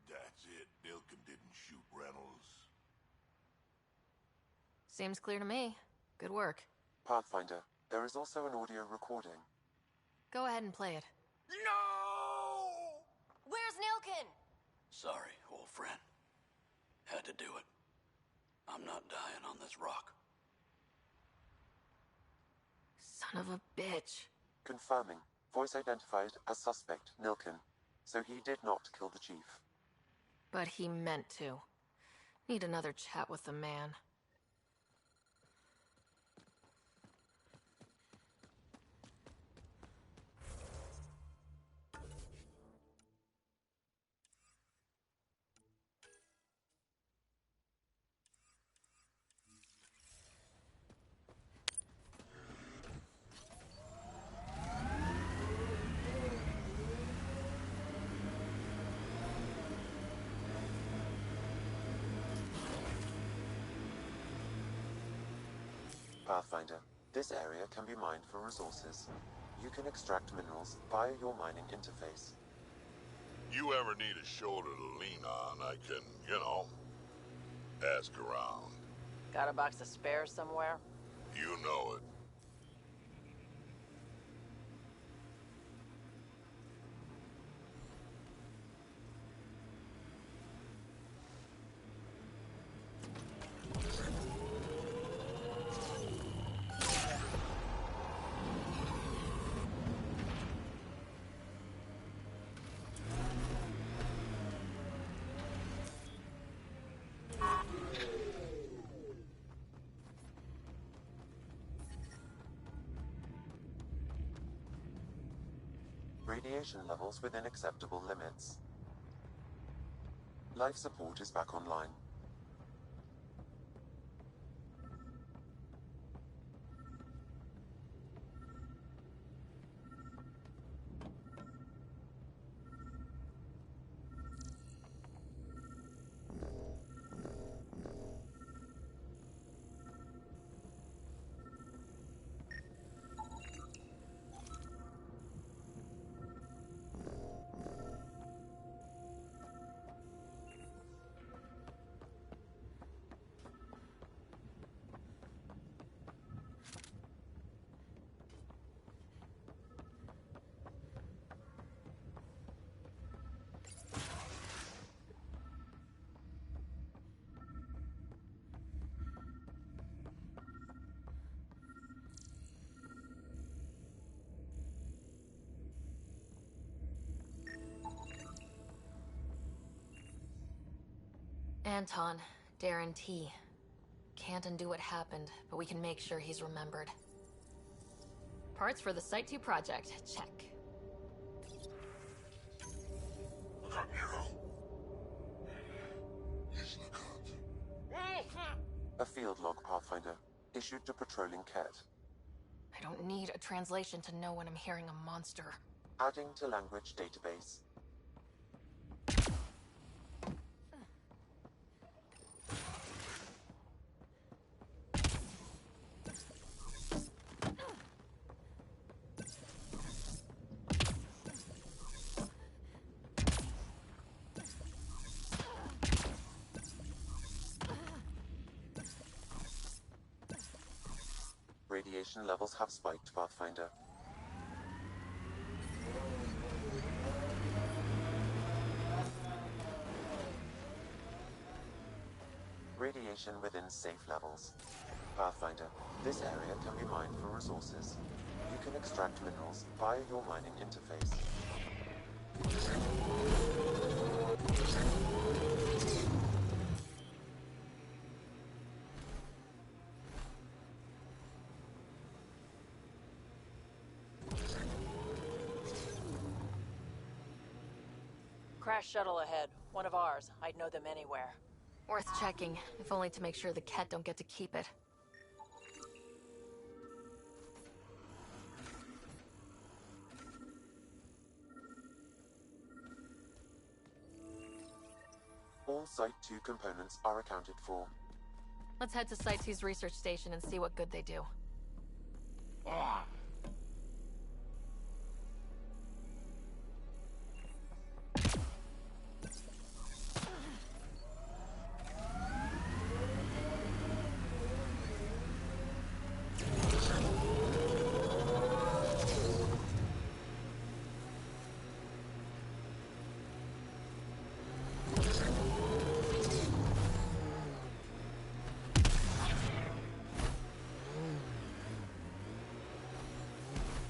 That's it. Nilkin didn't shoot Reynolds. Seems clear to me. Good work. Pathfinder, there is also an audio recording. Go ahead and play it. No! Where's Nilkin? Sorry, old friend. Had to do it. I'm not dying on this rock. Son of a bitch. Confirming. Voice identified as suspect, Nilkin. So he did not kill the chief. But he meant to. Need another chat with the man. Pathfinder, this area can be mined for resources. You can extract minerals via your mining interface. You ever need a shoulder to lean on, I can, ask around. Got a box of spares somewhere? You know it. Radiation levels within acceptable limits. Life support is back online. Anton, Darren T. Can't undo what happened, but we can make sure he's remembered. Parts for the Site 2 project. Check. A field log, Pathfinder, issued to patrolling Ket. I don't need a translation to know when I'm hearing a monster. Adding to language database. Radiation levels have spiked, Pathfinder. Radiation within safe levels. Pathfinder, this area can be mined for resources. You can extract minerals via your mining interface. Crash shuttle ahead. One of ours. I'd know them anywhere. Worth checking, if only to make sure the Ket don't get to keep it. All Site 2 components are accounted for. Let's head to Site 2's research station and see what good they do.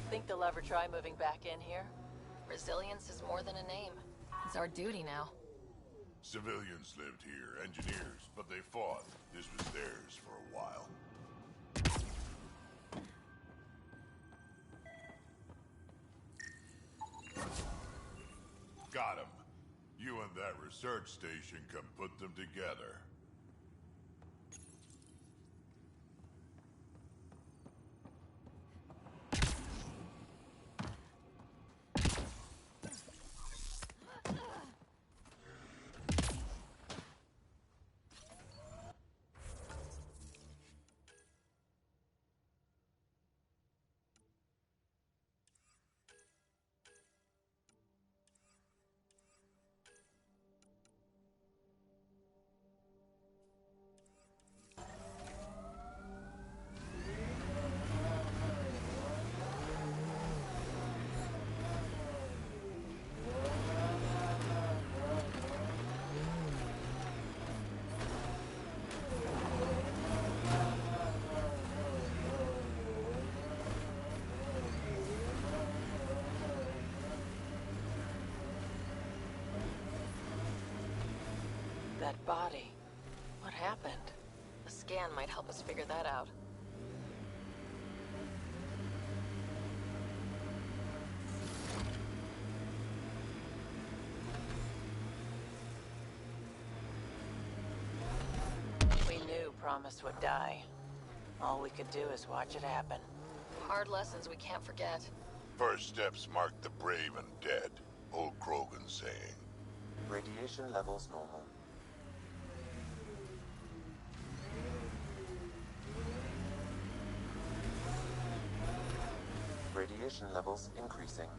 Think they'll ever try moving back in here? Resilience is more than a name. It's our duty now. Civilians lived here, engineers, but they fought. This was theirs for a while. Got him. You and that research station can put them together. That body. What happened? A scan might help us figure that out. We knew Promise would die. All we could do is watch it happen. Hard lessons we can't forget. First steps mark the brave and dead. Old Krogan saying. Radiation levels normal. Radiation levels increasing.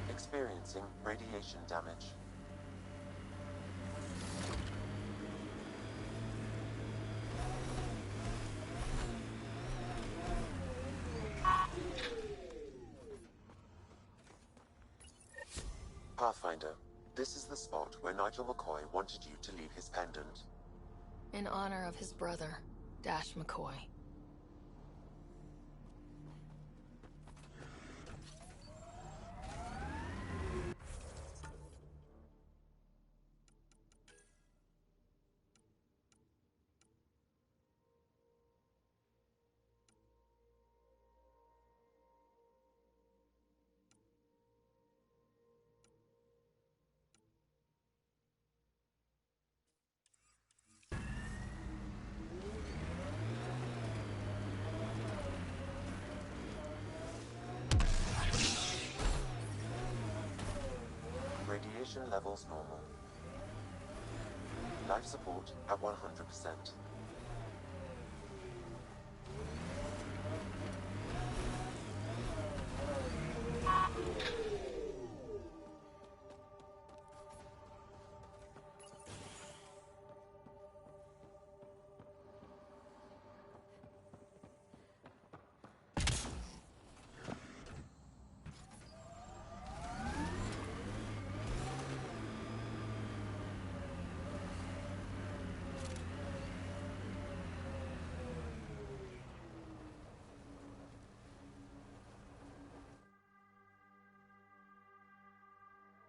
Experiencing radiation damage. Pathfinder, this is the spot where Nigel McCoy wanted you to leave his pendant. In honor of his brother, Dash McCoy. Radiation levels normal. Life support at 100%.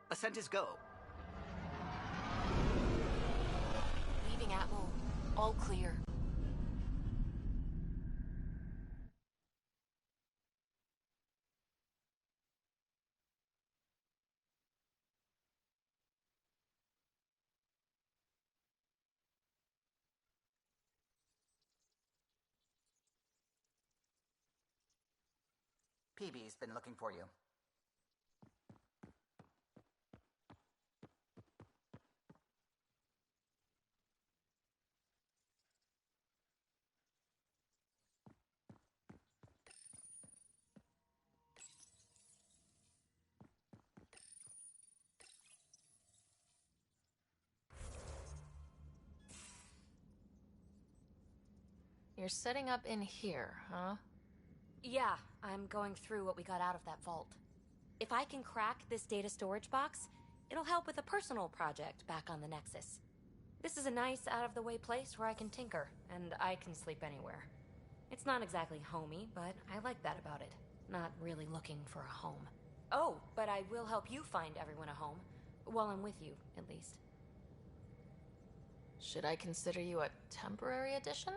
Ascent is go. Leaving Atwell. All clear. PB's been looking for you. You're setting up in here, huh? Yeah, I'm going through what we got out of that vault. If I can crack this data storage box, it'll help with a personal project back on the Nexus. This is a nice, out-of-the-way place where I can tinker, and I can sleep anywhere. It's not exactly homey, but I like that about it. Not really looking for a home. Oh, but I will help you find everyone a home. While I'm with you, at least. Should I consider you a temporary addition?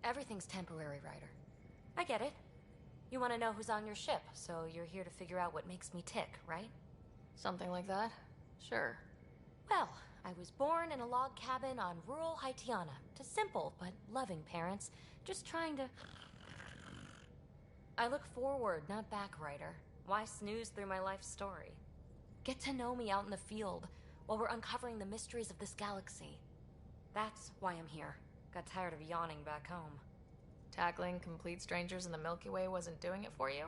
Everything's temporary, Ryder. I get it. You want to know who's on your ship, so you're here to figure out what makes me tick, right? Something like that? Sure. Well, I was born in a log cabin on rural Haitiana to simple but loving parents, just trying to... I look forward, not back, Ryder. Why snooze through my life story? Get to know me out in the field while we're uncovering the mysteries of this galaxy. That's why I'm here. Got tired of yawning back home. Tackling complete strangers in the Milky Way wasn't doing it for you?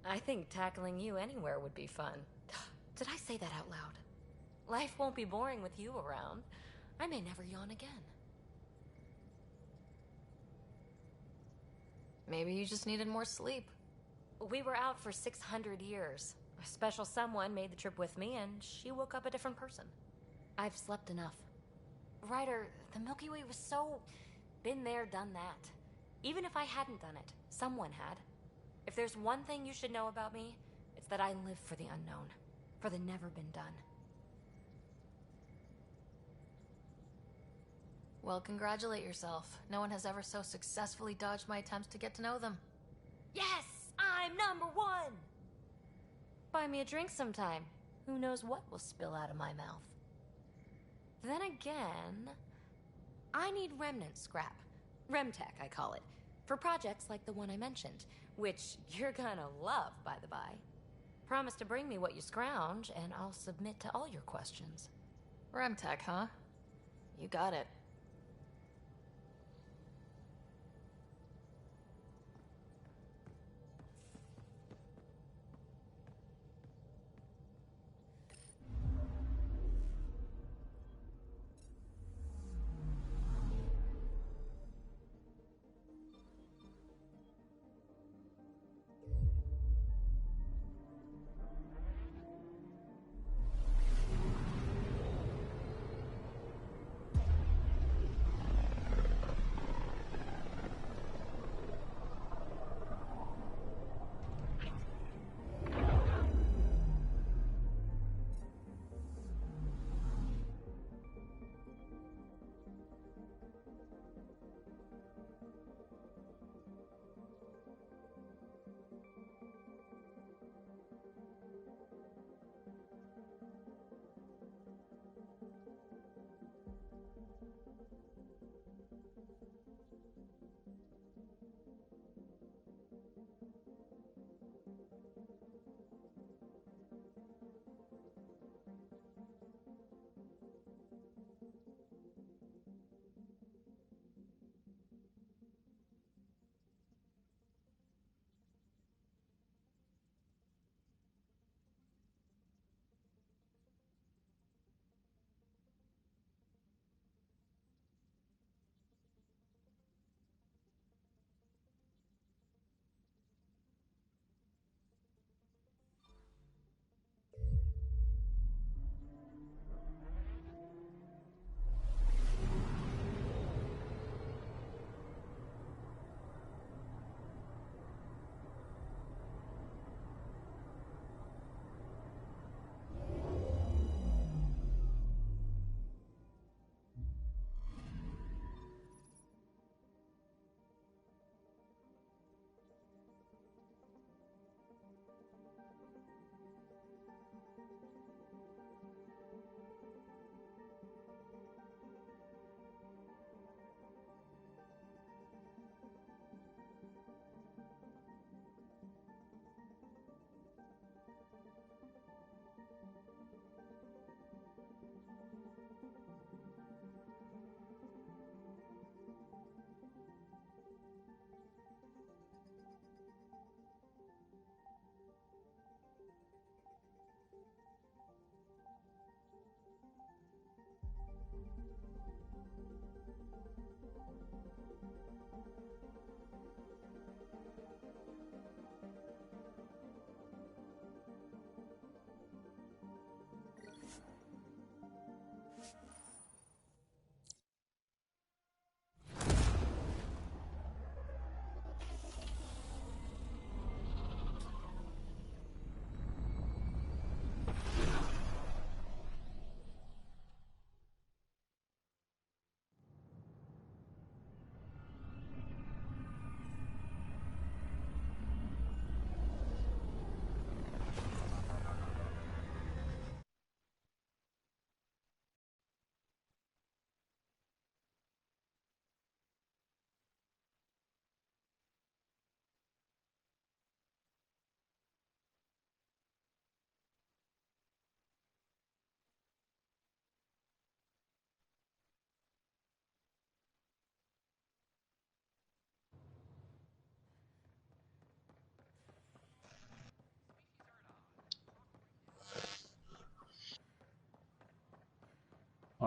I think tackling you anywhere would be fun. Did I say that out loud? Life won't be boring with you around. I may never yawn again. Maybe you just needed more sleep. We were out for 600 years. A special someone made the trip with me, and she woke up a different person. I've slept enough. Ryder, the Milky Way was so... been there, done that. Even if I hadn't done it, someone had. If there's one thing you should know about me, it's that I live for the unknown. For the never been done. Well, congratulate yourself. No one has ever so successfully dodged my attempts to get to know them. Yes! I'm #1! Buy me a drink sometime. Who knows what will spill out of my mouth. Then again... I need remnant scrap. Remtech, I call it. For projects like the one I mentioned. Which you're gonna love, by the by. Promise to bring me what you scrounge, and I'll submit to all your questions. Remtech, huh? You got it.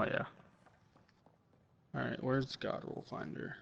Oh yeah. Alright, where's God Rule Finder?